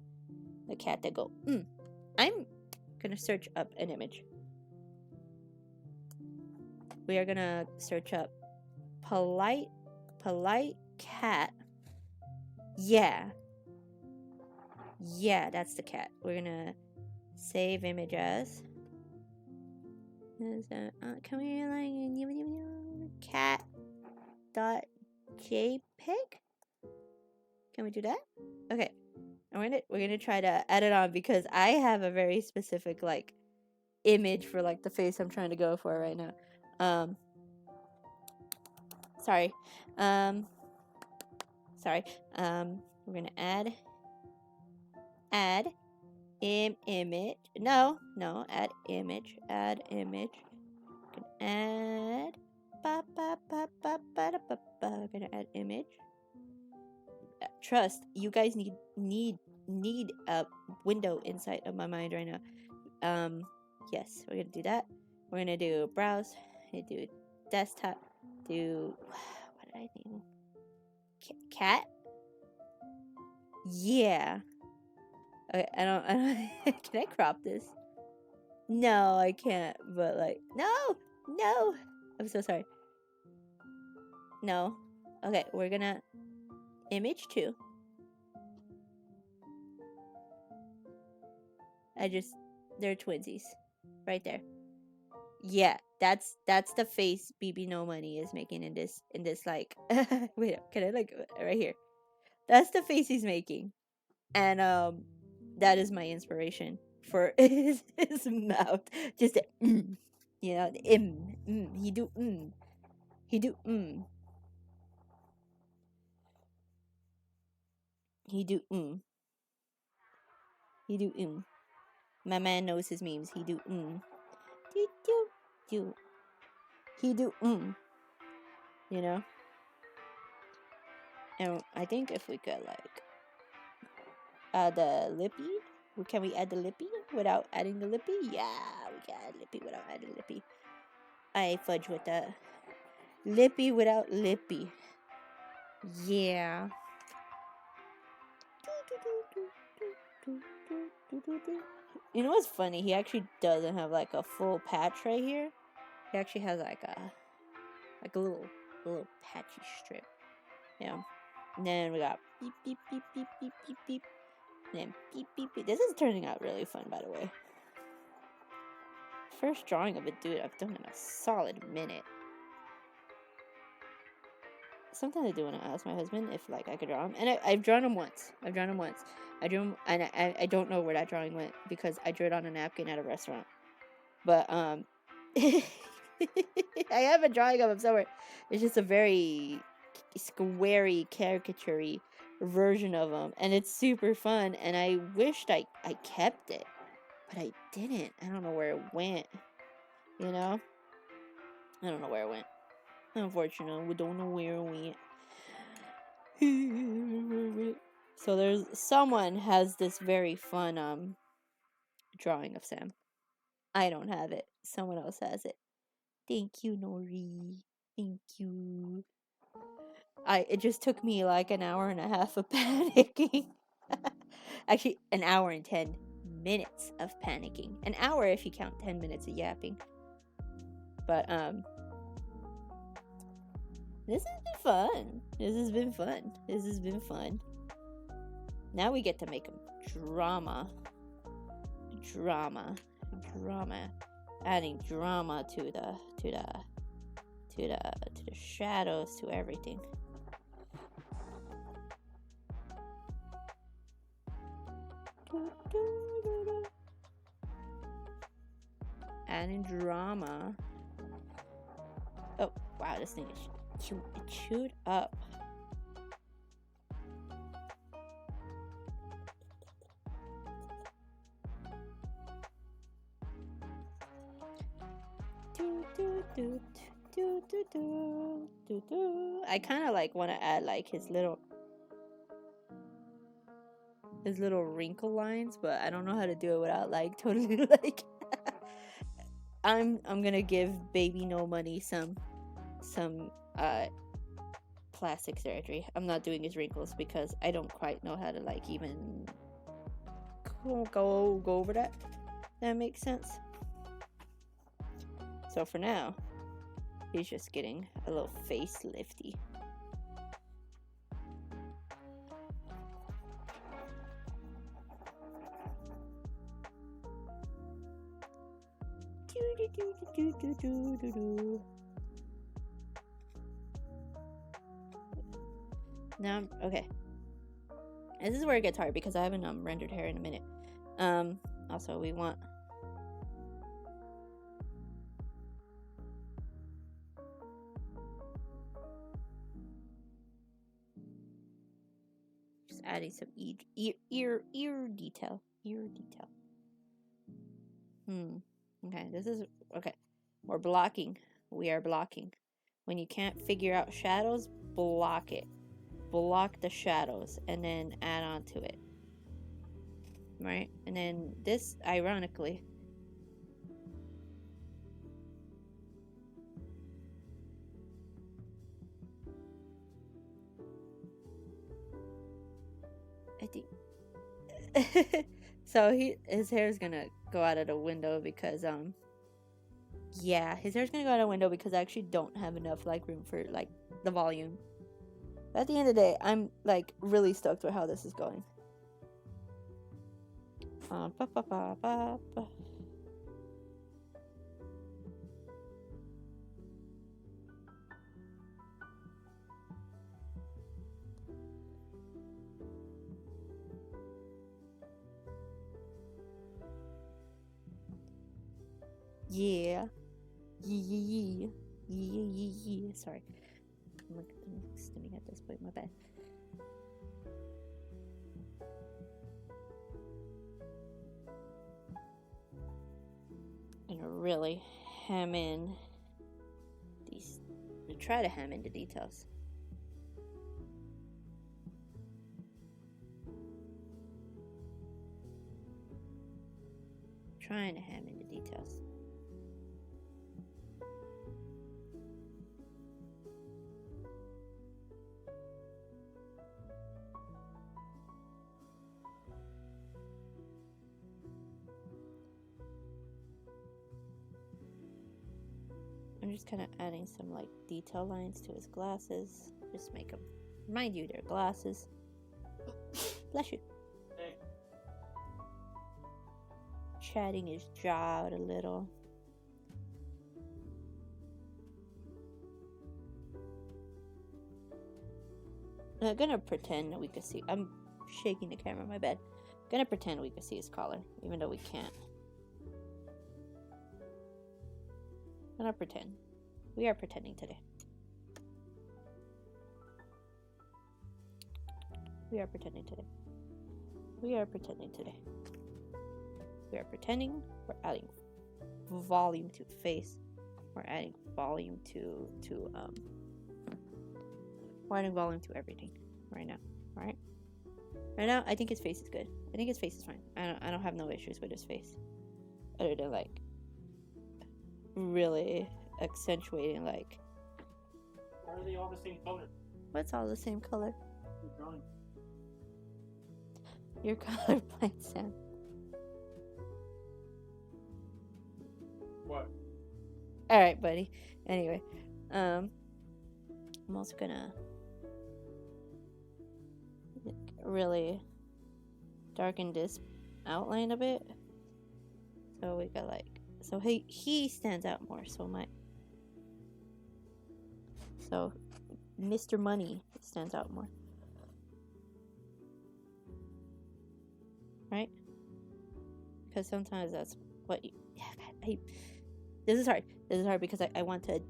The cat that go, I'm gonna search up an image. We are gonna search up polite cat. Yeah, that's the cat. We're gonna save image as. Can we, like, cat dot jpeg? Can we do that? Okay, we're gonna try to add it on because I have a very specific, like, image for, like, the face I'm trying to go for right now. Sorry. We're gonna add image. No, add image. Gonna add image. Trust, you guys need a window inside of my mind right now. Yes, we're gonna do that. We're gonna do browse. We're gonna do desktop. Do what did I name? Cat. Yeah. Okay, I don't. Can I crop this? No, I can't. But, like, no. I'm so sorry. No. Okay, we're gonna image 2. They're twinsies, right there. Yeah, That's the face BB No Money is making in this like wait, can I like right here? That's the face he's making. And that is my inspiration for his mouth. Just the, you know, the he do he do he do he do. My man knows his memes. He do do do do. He do you know. And I think if we could like add the lippy, can we add the lippy without adding the lippy? Yeah, we can add lippy without adding lippy. I fudge with the lippy without lippy. Yeah. You know what's funny? He actually doesn't have like a full patch right here. He actually has like a little patchy strip. Yeah. And then we got beep beep beep beep beep beep beep. And then beep beep beep. This is turning out really fun, by the way. First drawing of a dude I've done in a solid minute. Sometimes I do want to ask my husband if like I could draw him, and I've drawn him once. I drew him, and I don't know where that drawing went because I drew it on a napkin at a restaurant. But I have a drawing of him somewhere. It's just a very squarey, caricature-y version of him, and it's super fun. And I wished I kept it, but I didn't. I don't know where it went. You know, I don't know where it went. Unfortunately, we don't know where it went. So there's someone has this very fun drawing of Sam. I don't have it. Someone else has it. Thank you, Nori. Thank you. It just took me like an hour and a half of panicking. Actually, an hour and 10 minutes of panicking. An hour if you count 10 minutes of yapping. But this has been fun. This has been fun. Now we get to make them drama. Adding drama to the shadows, to everything. Adding drama. Oh wow, this thing is chewed up. I kind of like want to add like his little wrinkle lines, but I don't know how to do it without like totally like I'm gonna give BBNO Money some plastic surgery. I'm not doing his wrinkles because I don't quite know how to like even go over that. That makes sense. So for now, he's just getting a little facelifty. Now, okay. This is where it gets hard because I haven't rendered hair in a minute. Also we want just adding some ear detail. Okay, this is okay. We're blocking. We are blocking. When you can't figure out shadows, block it. Block the shadows and then add on to it. Right? And then this, ironically, I think so his hair is gonna go out of the window because yeah, his hair's gonna go out of the window because I actually don't have enough like room for like the volume. But at the end of the day, I'm like really stoked with how this is going. Yeah. Yeah. Yeah. Sorry. I'm stimming at this point, my bad. And really ham in these. Try to ham in the details. Trying to ham in the details. I'm just kind of adding some like detail lines to his glasses. Just make them remind you they're glasses. Bless you. Hey. Chatting his jaw out a little. I'm gonna pretend we can see. I'm shaking the camera, my bad. Gonna pretend we can see his collar, even though we can't. Gonna pretend. We are pretending today. We are pretending today. We are pretending today. We are pretending. We're adding volume to face. We're adding volume to we're adding volume to everything right now. Alright? Right now, I think his face is good. I think his face is fine. I don't have no issues with his face. Other than like really accentuating like. Why are they all the same color? What's all the same color? You're drawing. You're colorblind, Sam. What? Alright, buddy. Anyway. I'm also gonna really darken this outline a bit. So we got like, so he stands out more. So Mr. Money stands out more. Right? Because sometimes that's what you, this is hard. This is hard because I want to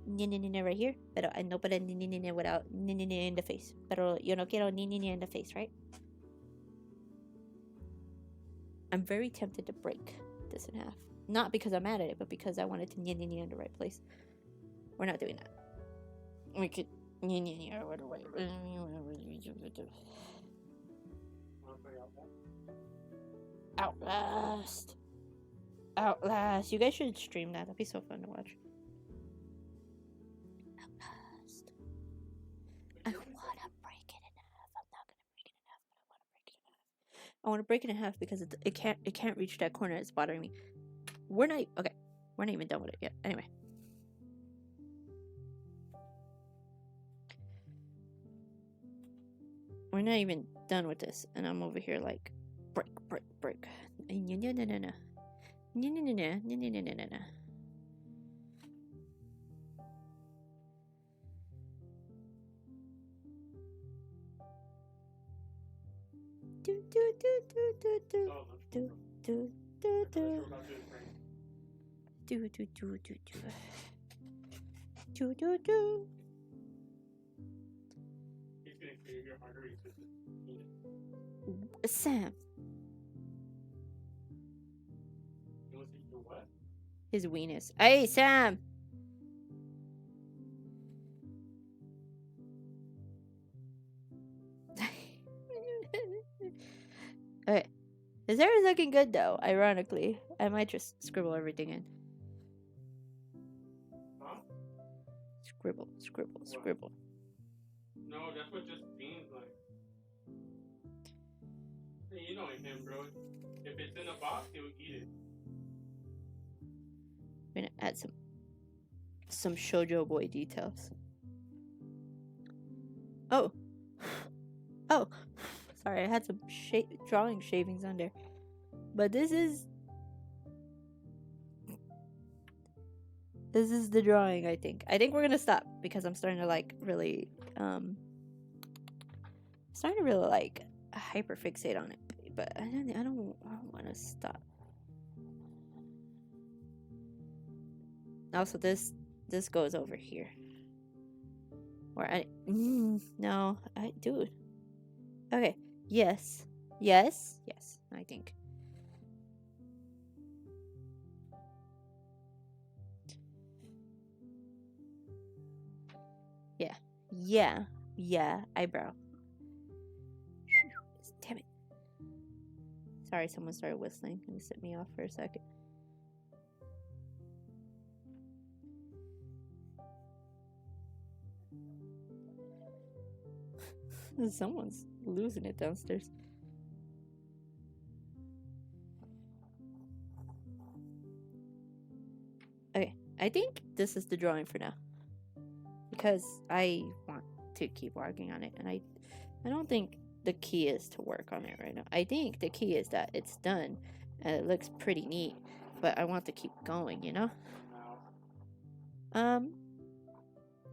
right here, pero no para without in the face. Pero yo no quiero in the face, right? I'm very tempted to break this in half. Not because I'm mad at it, but because I wanted to in the right place. We're not doing that. We could Outlast. Outlast. You guys should stream that. That'd be so fun to watch. Outlast. I want to break it in half. I'm not gonna break it in half, but I want to break it in half. I want to break it in half because it can't reach that corner. It's bothering me. We're not even done with it yet. Anyway. We're not even done with this, and I'm over here like break. No. Sam. What? His weenus. Hey, Sam. Okay. His hair is looking good though, ironically. I might just scribble everything in. Huh? Scribble. No, that's what just seems like. Hey, you know him, bro. If it's in a box, he'll eat it. I'm gonna add some shoujo boy details. Oh. Sorry, I had some drawing shavings under. But this is the drawing, I think. I think we're gonna stop because I'm starting to like really like hyper fixate on it. But I don't want to stop. Also, this goes over here. Or no, dude. Okay. Yes. Yes. Yes. I think. Yeah. Yeah. Yeah. Eyebrow. Damn it. Sorry, someone started whistling and set me off for a second. Someone's losing it downstairs. Okay, I think this is the drawing for now. Because I want to keep working on it, and I don't think the key is to work on it right now. I think the key is that it's done and it looks pretty neat, but I want to keep going, you know?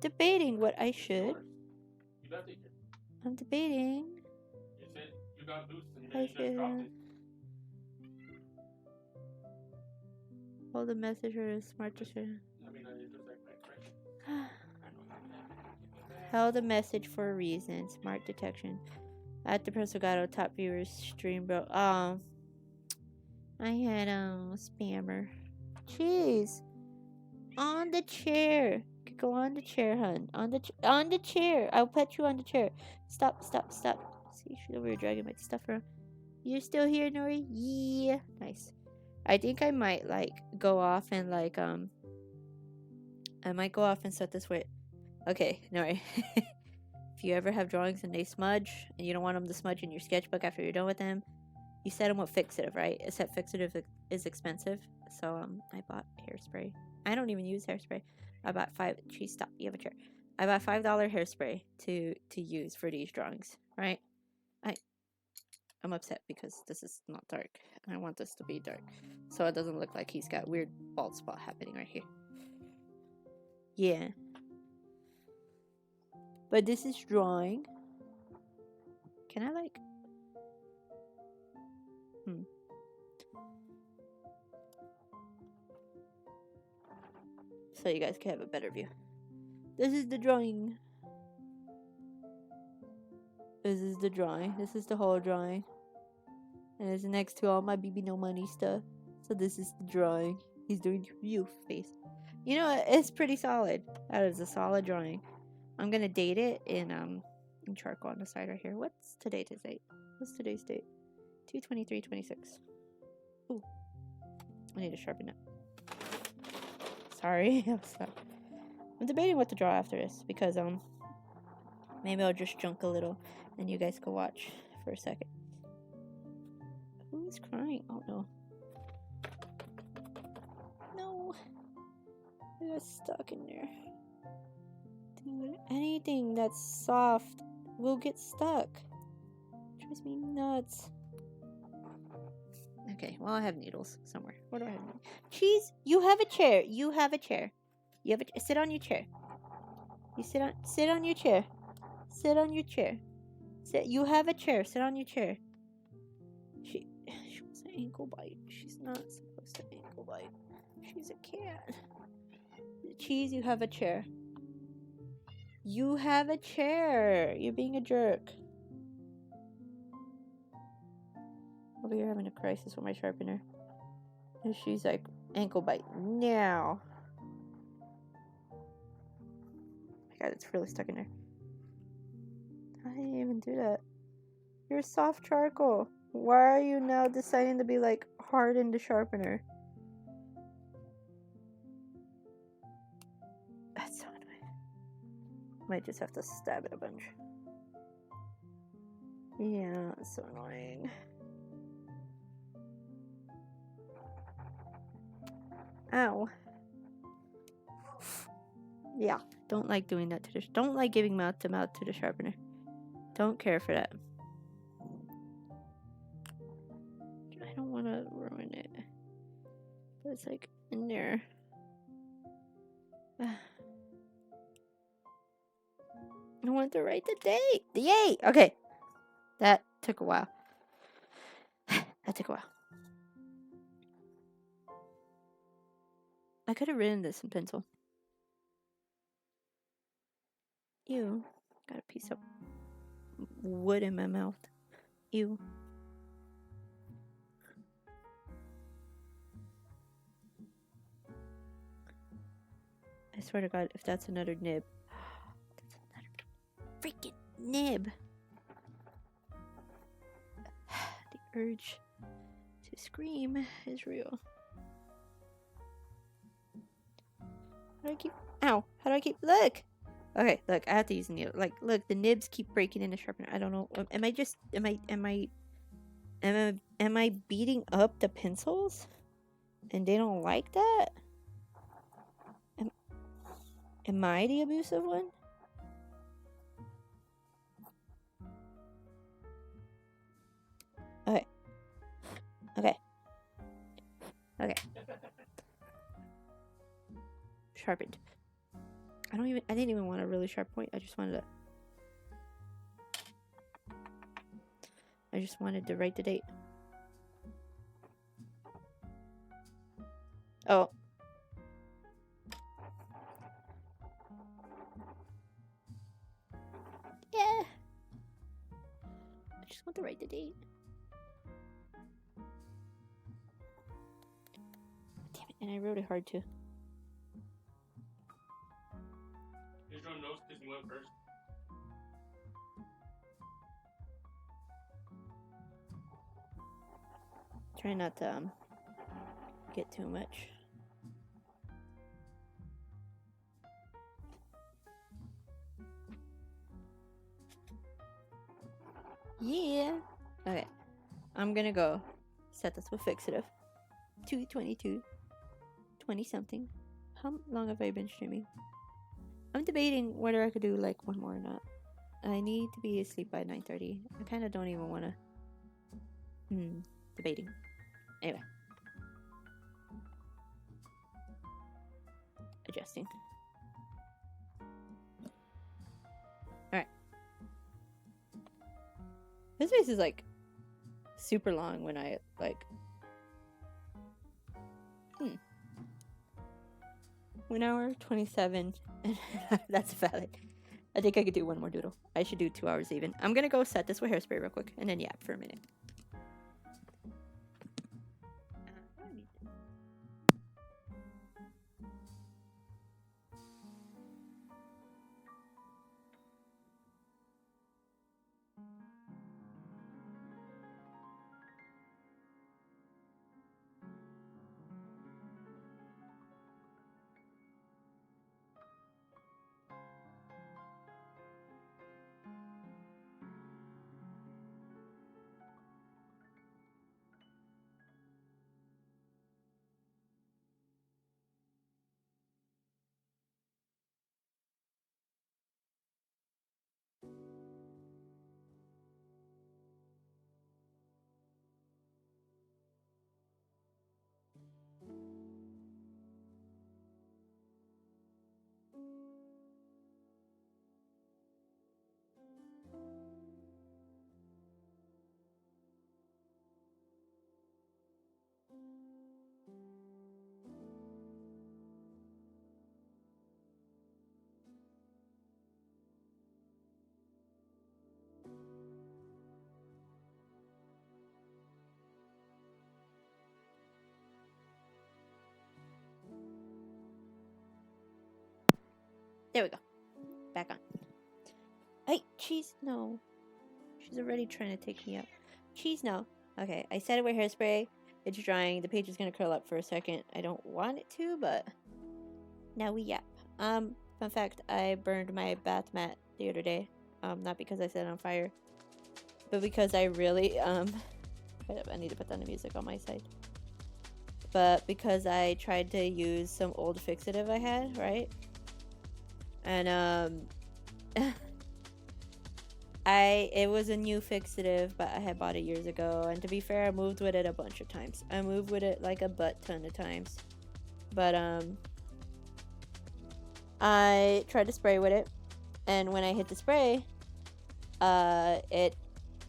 Debating what I should. I'm debating. You said you got loose and I you just dropped it. Hold the message or a smart to share. I mean, it's just like my expression. Held a message for a reason. Smart detection. At the Persogado top viewers stream, bro. I had spammer. Jeez. On the chair. Go on the chair, hun. On the chair. I'll pet you on the chair. Stop. See, she's over here dragging my stuff around. You're still here, Nori? Yeah. Nice. I think I might go off and I might go off and set this way. Okay, Nori. If you ever have drawings and they smudge and you don't want them to smudge in your sketchbook after you're done with them, you set them with fixative, right? Except fixative is expensive, so I bought hairspray. I don't even use hairspray. I bought Geez, stop! You have a chair. I bought $5 hairspray to use for these drawings, right? I'm upset because this is not dark. I want this to be dark, so it doesn't look like he's got weird bald spot happening right here. Yeah. But this is drawing. Can I So you guys can have a better view. This is the drawing. This is the drawing. This is the whole drawing. And it's next to all my BBNO money stuff. So this is the drawing. He's doing your face. You know, it's pretty solid. That is a solid drawing. I'm gonna date it in charcoal on the side right here. What's today's date? What's today's date? 2/23/26. Ooh. I need to sharpen it. Sorry. I'm debating what to draw after this because maybe I'll just junk a little and you guys can watch for a second. Who's crying? Oh no. No. I got stuck in there. Dude, anything that's soft will get stuck. Drives me nuts. Okay, well I have needles somewhere. Where do I have needles? Cheese, you have a chair. You have a chair. Sit on your chair. Sit on your chair. Sit on your chair. You have a chair. Sit on your chair. She wants an ankle bite. She's not supposed to ankle bite. She's a cat. Cheese, you have a chair. You have a chair. You're being a jerk. Over here having a crisis with my sharpener. And she's like, ankle bite now. My God, it's really stuck in there. I didn't even do that. You're soft charcoal. Why are you now deciding to be hard in the sharpener? That's so annoying. Might just have to stab it a bunch. Yeah, it's so annoying. Ow. Yeah, don't like doing that to don't like giving mouth to the sharpener. Don't care for that. I don't want to ruin it. But it's in there. I want to write the date. Yay! Okay. That took a while. That took a while. I could have written this in pencil. Ew. Got a piece of wood in my mouth. Ew. I swear to God, if that's another nib. That's another freaking nib. The urge to scream is real. How do I keep... Ow! How do I keep... Look! Okay, look, I have to use a needle. Like, look, the nibs keep breaking in the sharpener. I don't know. Am I just... Am I beating up the pencils? And they don't like that? Am I the abusive one? Okay. Okay. Okay. Sharpened. I didn't even want a really sharp point. I just wanted to write the date. Oh. Yeah. I just want to write the date. Damn it, and I wrote it hard too. Is your nose because you went first? Try not to get too much. Yeah. Okay. I'm gonna go set this with fixative. 2:22. 20 something. How long have I been streaming? I'm debating whether I could do like one more or not. I need to be asleep by 9:30. I kind of don't even want to. Debating. Anyway. Adjusting. Alright. This face is like super long when I like 1 hour 27 and that's valid. I think I could do one more doodle. I should do 2 hours even. I'm gonna go set this with hairspray real quick and then yap for a minute. There we go. Back on. Hey, cheese, no. She's already trying to take me out. Cheese, no. Okay, I set it with hairspray. It's drying. The page is gonna curl up for a second. I don't want it to, but now we yap. Fun fact, I burned my bath mat the other day. Not because I set it on fire, but because I really, I need to put down the music on my side. But because I tried to use some old fixative I had, right? And, it was a new fixative, but I had bought it years ago. And to be fair, I moved with it a bunch of times. I moved with it like a butt ton of times. But, I tried to spray with it. And when I hit the spray, it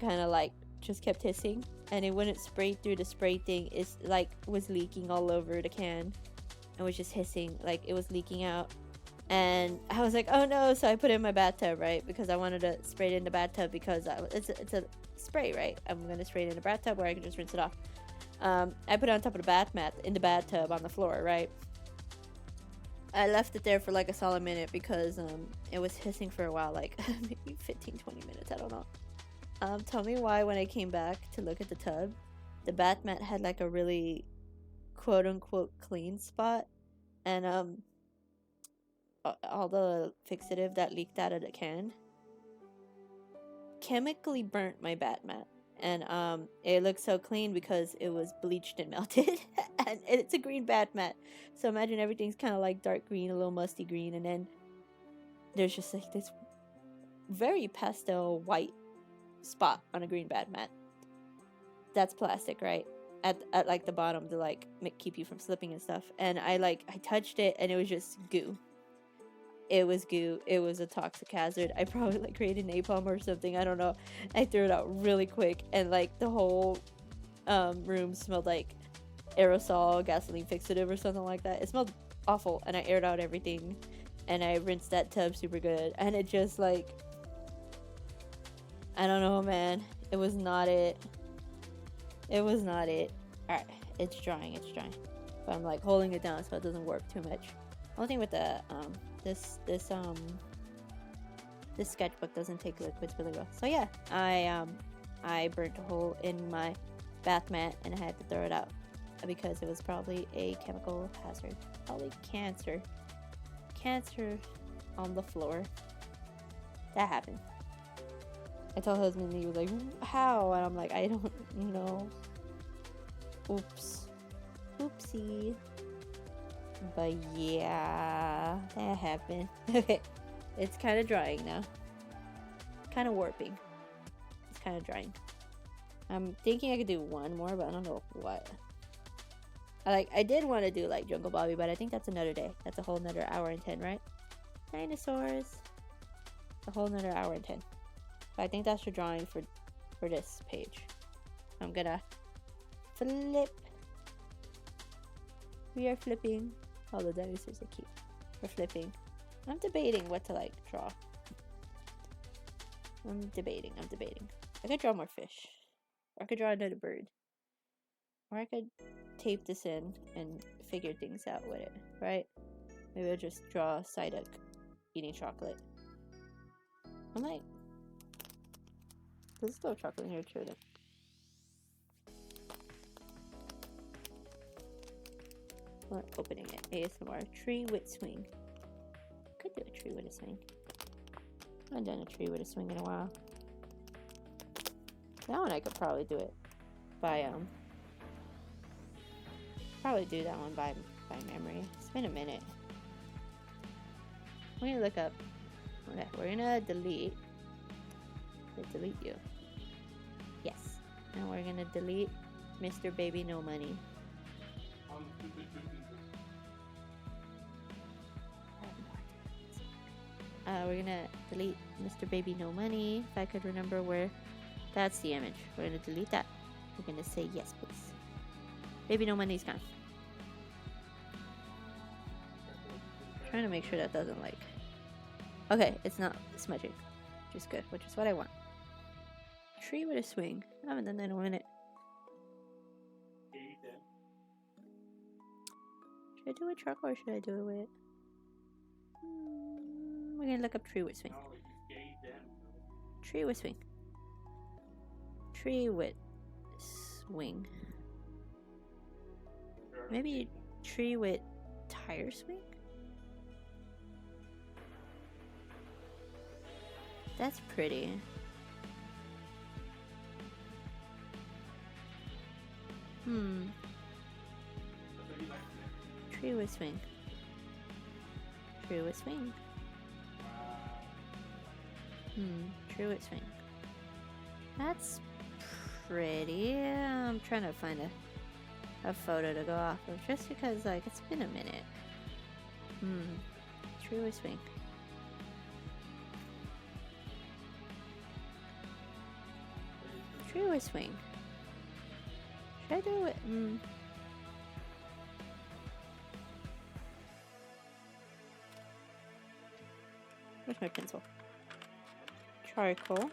kind of like just kept hissing. And it wouldn't spray through the spray thing. It's like was leaking all over the can. it was just hissing, like it was leaking out. And I was like, oh no, so I put it in my bathtub, right? Because I wanted to spray it in the bathtub because it's a spray, right? I'm gonna spray it in the bathtub where I can just rinse it off. I put it on top of the bath mat in the bathtub on the floor, right? I left it there for like a solid minute because it was hissing for a while, like maybe 15-20 minutes, I don't know. Tell me why when I came back to look at the tub, the bath mat had like a really quote unquote clean spot, and all the fixative that leaked out of the can chemically burnt my bath mat. And it looked so clean because it was bleached and melted. And it's a green bath mat, so imagine everything's kind of like dark green, a little musty green, and then there's just like this very pastel white spot on a green bath mat. That's plastic, right? At like the bottom to like keep you from slipping and stuff. And I touched it and it was just goo. It was goo. It was a toxic hazard. I probably like created napalm or something. I don't know. I threw it out really quick, and like the whole room smelled like aerosol, gasoline fixative, or something like that. It smelled awful, and I aired out everything, and I rinsed that tub super good, and it just like, I don't know, man. It was not it. It was not it. Alright, it's drying. But I'm like holding it down so it doesn't work too much. Only thing with the this sketchbook doesn't take liquids really well. So yeah, I burnt a hole in my bath mat and I had to throw it out because it was probably a chemical hazard. Probably cancer on the floor. That happened. I told husband, and he was like, how? And I'm like, I don't know. Oopsie. But yeah, that happened. Okay, it's kind of drying now. Kind of warping. It's kind of drying. I'm thinking I could do one more, but I don't know what. I did want to do like Jungle Bobby, but I think that's another day. That's a whole another hour and 10, right? Dinosaurs. A whole another hour and 10. But I think that's the drawing for this page. I'm gonna flip. We are flipping. All the dinosaurs are cute. We're flipping. I'm debating what to like draw. I'm debating. I could draw more fish. Or I could draw another bird. Or I could tape this in and figure things out with it, right? Maybe I'll just draw Psyduck eating chocolate. I'm like, there's still chocolate in here too. Not opening it. ASMR. Tree with swing. Could do a tree with a swing. I haven't done a tree with a swing in a while. That one I could probably do it by probably do that one by memory. It's been a minute. We're gonna look up. Okay, we're gonna delete. Delete you. Yes. And we're gonna delete Mr. Baby No Money. We're gonna delete Mr. Baby No Money. If I could remember where. That's the image. We're gonna delete that. We're gonna say yes, please. Baby No Money's gone. Trying to make sure that doesn't like. Okay, it's not smudging, which is good, which is what I want. Tree with a swing. I haven't done that in a minute. Should I do a truck or should I do it with? We're gonna look up tree with swing. Tree with swing. Tree with swing. Maybe tree with tire swing? That's pretty. Tree with swing. Tree with swing. Tree with swing. That's pretty. I'm trying to find a photo to go off of just because like it's been a minute. Tree with swing. Tree with swing. Should I do it? Where's my pencil? Charcoal.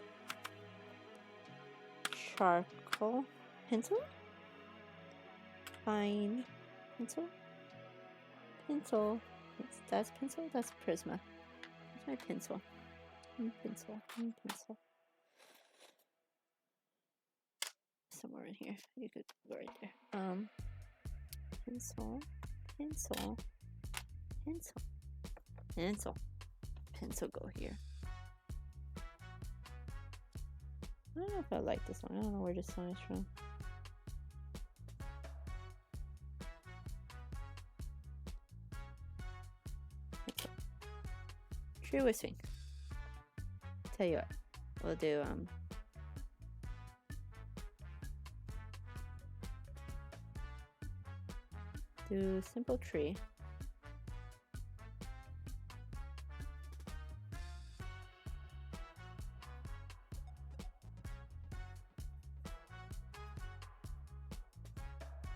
Charcoal. Pencil? Fine. Pencil? Pencil. That's pencil? That's Prisma. Where's my pencil? Pencil. Pencil. Somewhere in here. You could go right there. Pencil. Pencil. Pencil. Pencil. Pencil go here. I don't know if I like this one. I don't know where this one is from. Okay. True whistling. Tell you what, we'll do simple tree.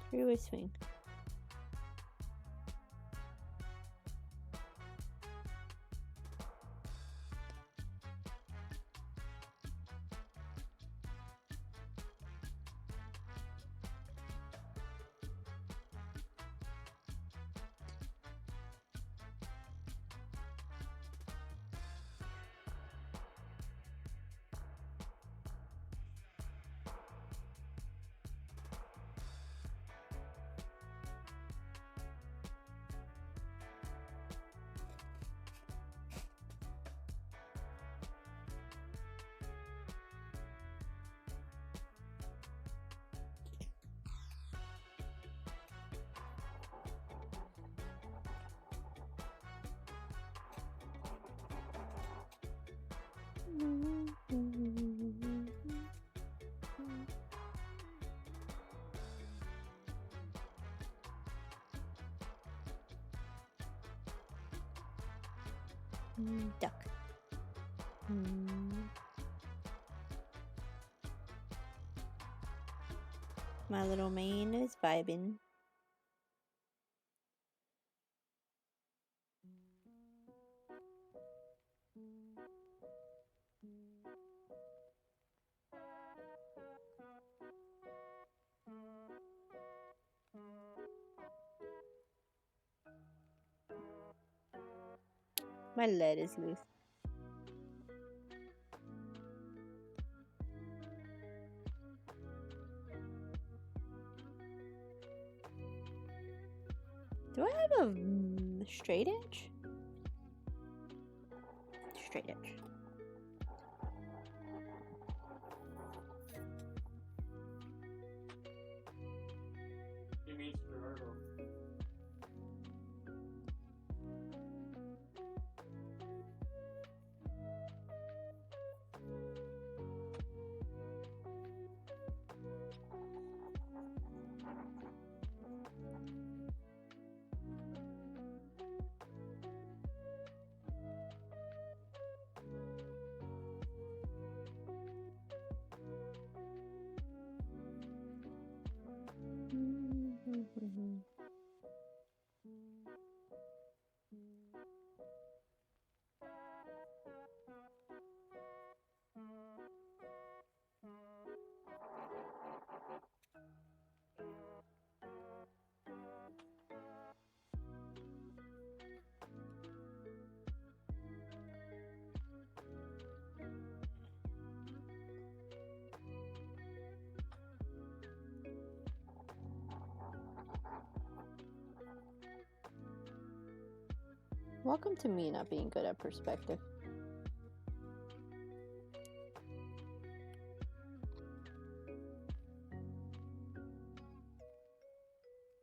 Three-way swing. Duck. My little man is vibing. My lead is loose. Do I have a straight edge? Straight edge. He means Gerardo. Welcome to me not being good at perspective.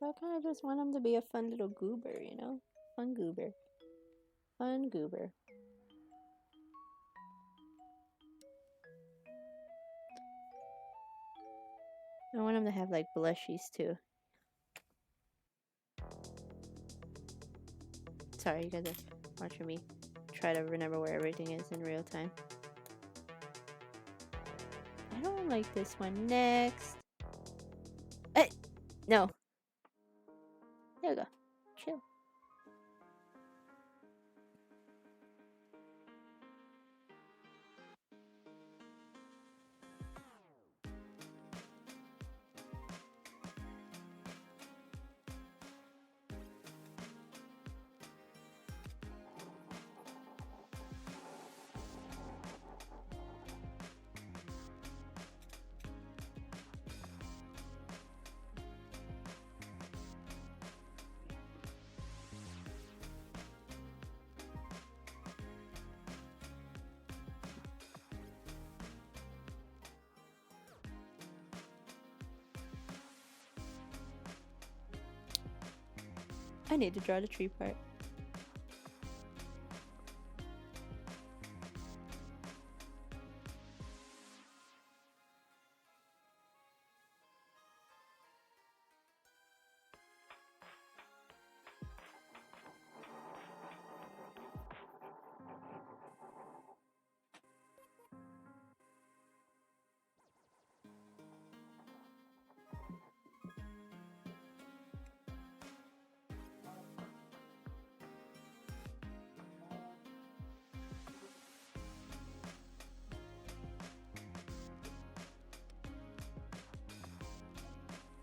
I kind of just want him to be a fun little goober, you know? Fun goober. Fun goober. I want him to have like blushies too. Sorry, you guys are watching me try to remember where everything is in real time. I don't like this one. Next. Hey! No. There we go. Chill. I need to draw the tree part.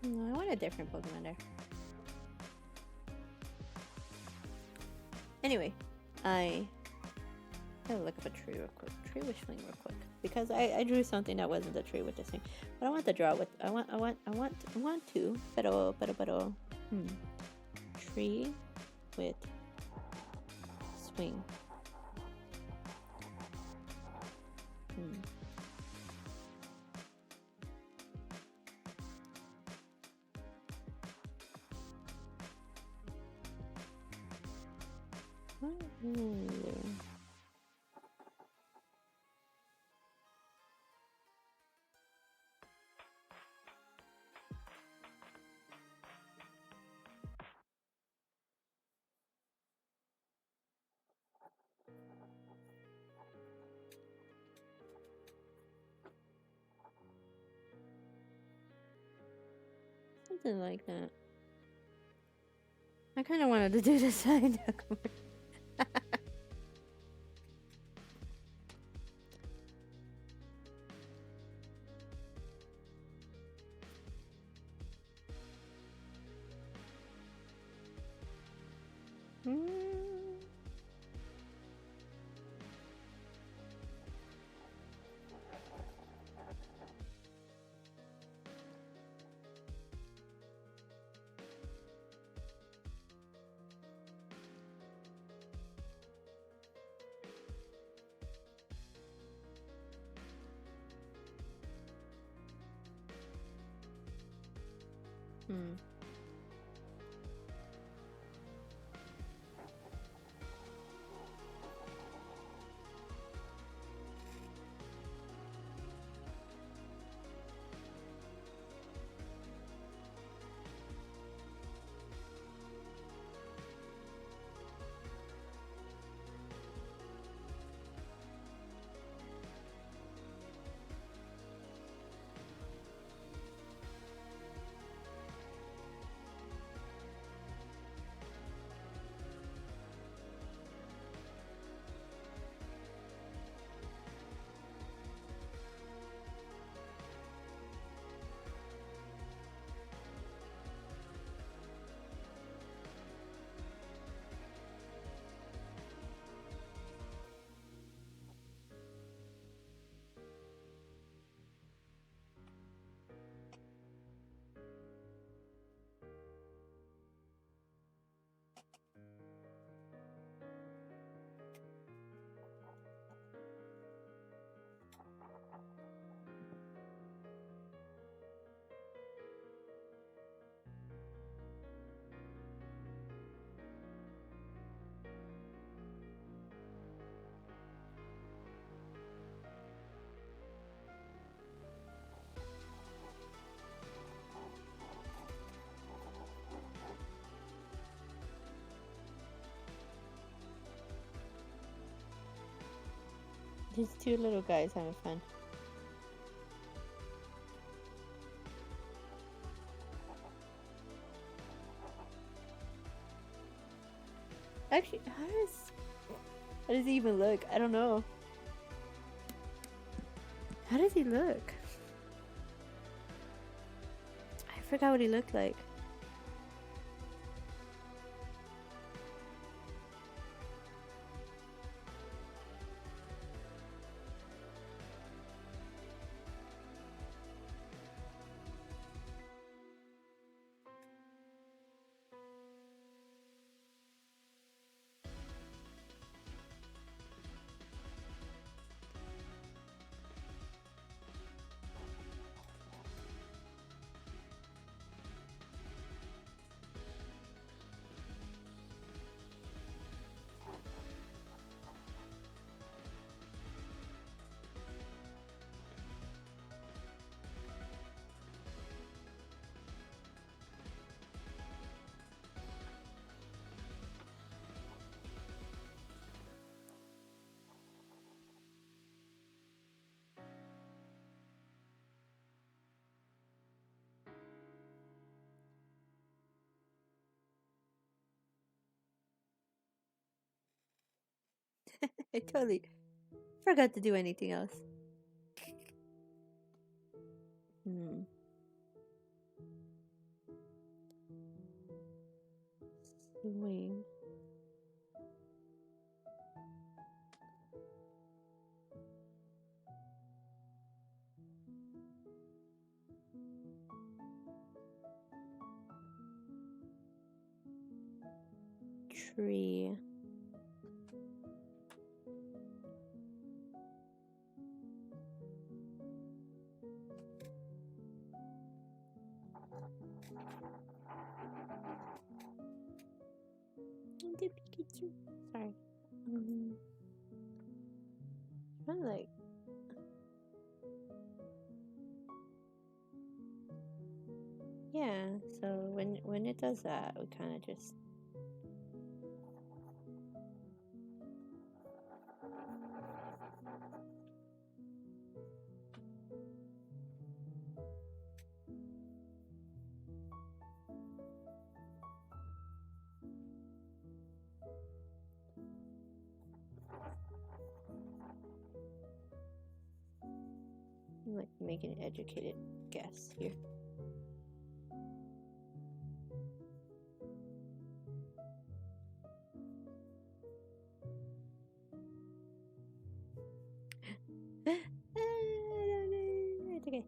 No, I want a different Pokemon there. Anyway, I gotta look up a tree real quick. Tree wish fling real quick. Because I drew something that wasn't a tree with this thing. But I want to draw with I want to pero tree with swing. Something like that. I kind of wanted to do the side duck. These two little guys having fun. Actually, how does he even look? I don't know. How does he look? I forgot what he looked like. I totally forgot to do anything else. Swing. Tree. The Pikachu. Sorry. I like. Yeah. So when it does that, we kind of just. I'm like making an educated guess here. It's okay.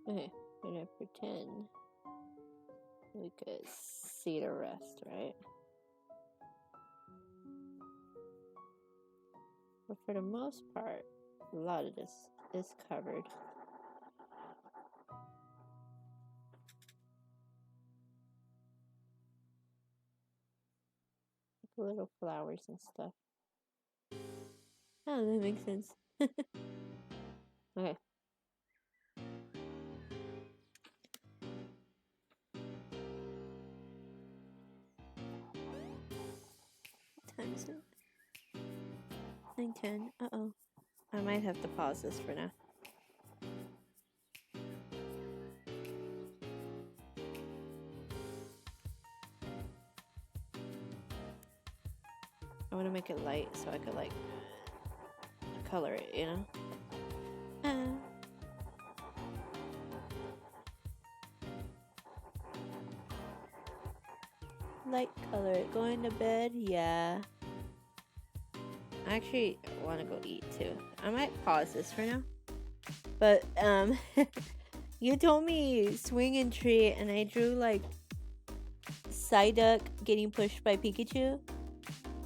Okay, we're gonna pretend we could see the rest, right? But for the most part, a lot of this is covered. Little flowers and stuff. Oh, that makes sense. Okay. What time is it? 9:10. Uh-oh. I might have to pause this for now. I want to make it light so I could like color it, you know? Light color. Going to bed? Yeah. I actually want to go eat too. I might pause this for now. But, you told me swing and tree, and I drew like Psyduck getting pushed by Pikachu,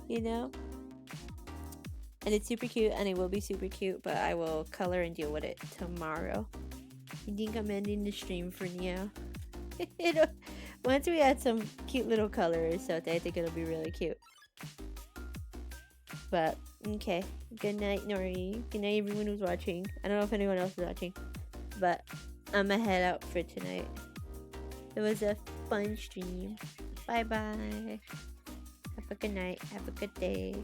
you know? And it's super cute, and it will be super cute, but I will color and deal with it tomorrow. I think I'm ending the stream for now. Once we add some cute little colors out there, I think it'll be really cute. But, okay. Good night, Nori. Good night, everyone who's watching. I don't know if anyone else is watching, but I'm gonna head out for tonight. It was a fun stream. Bye-bye. Have a good night. Have a good day.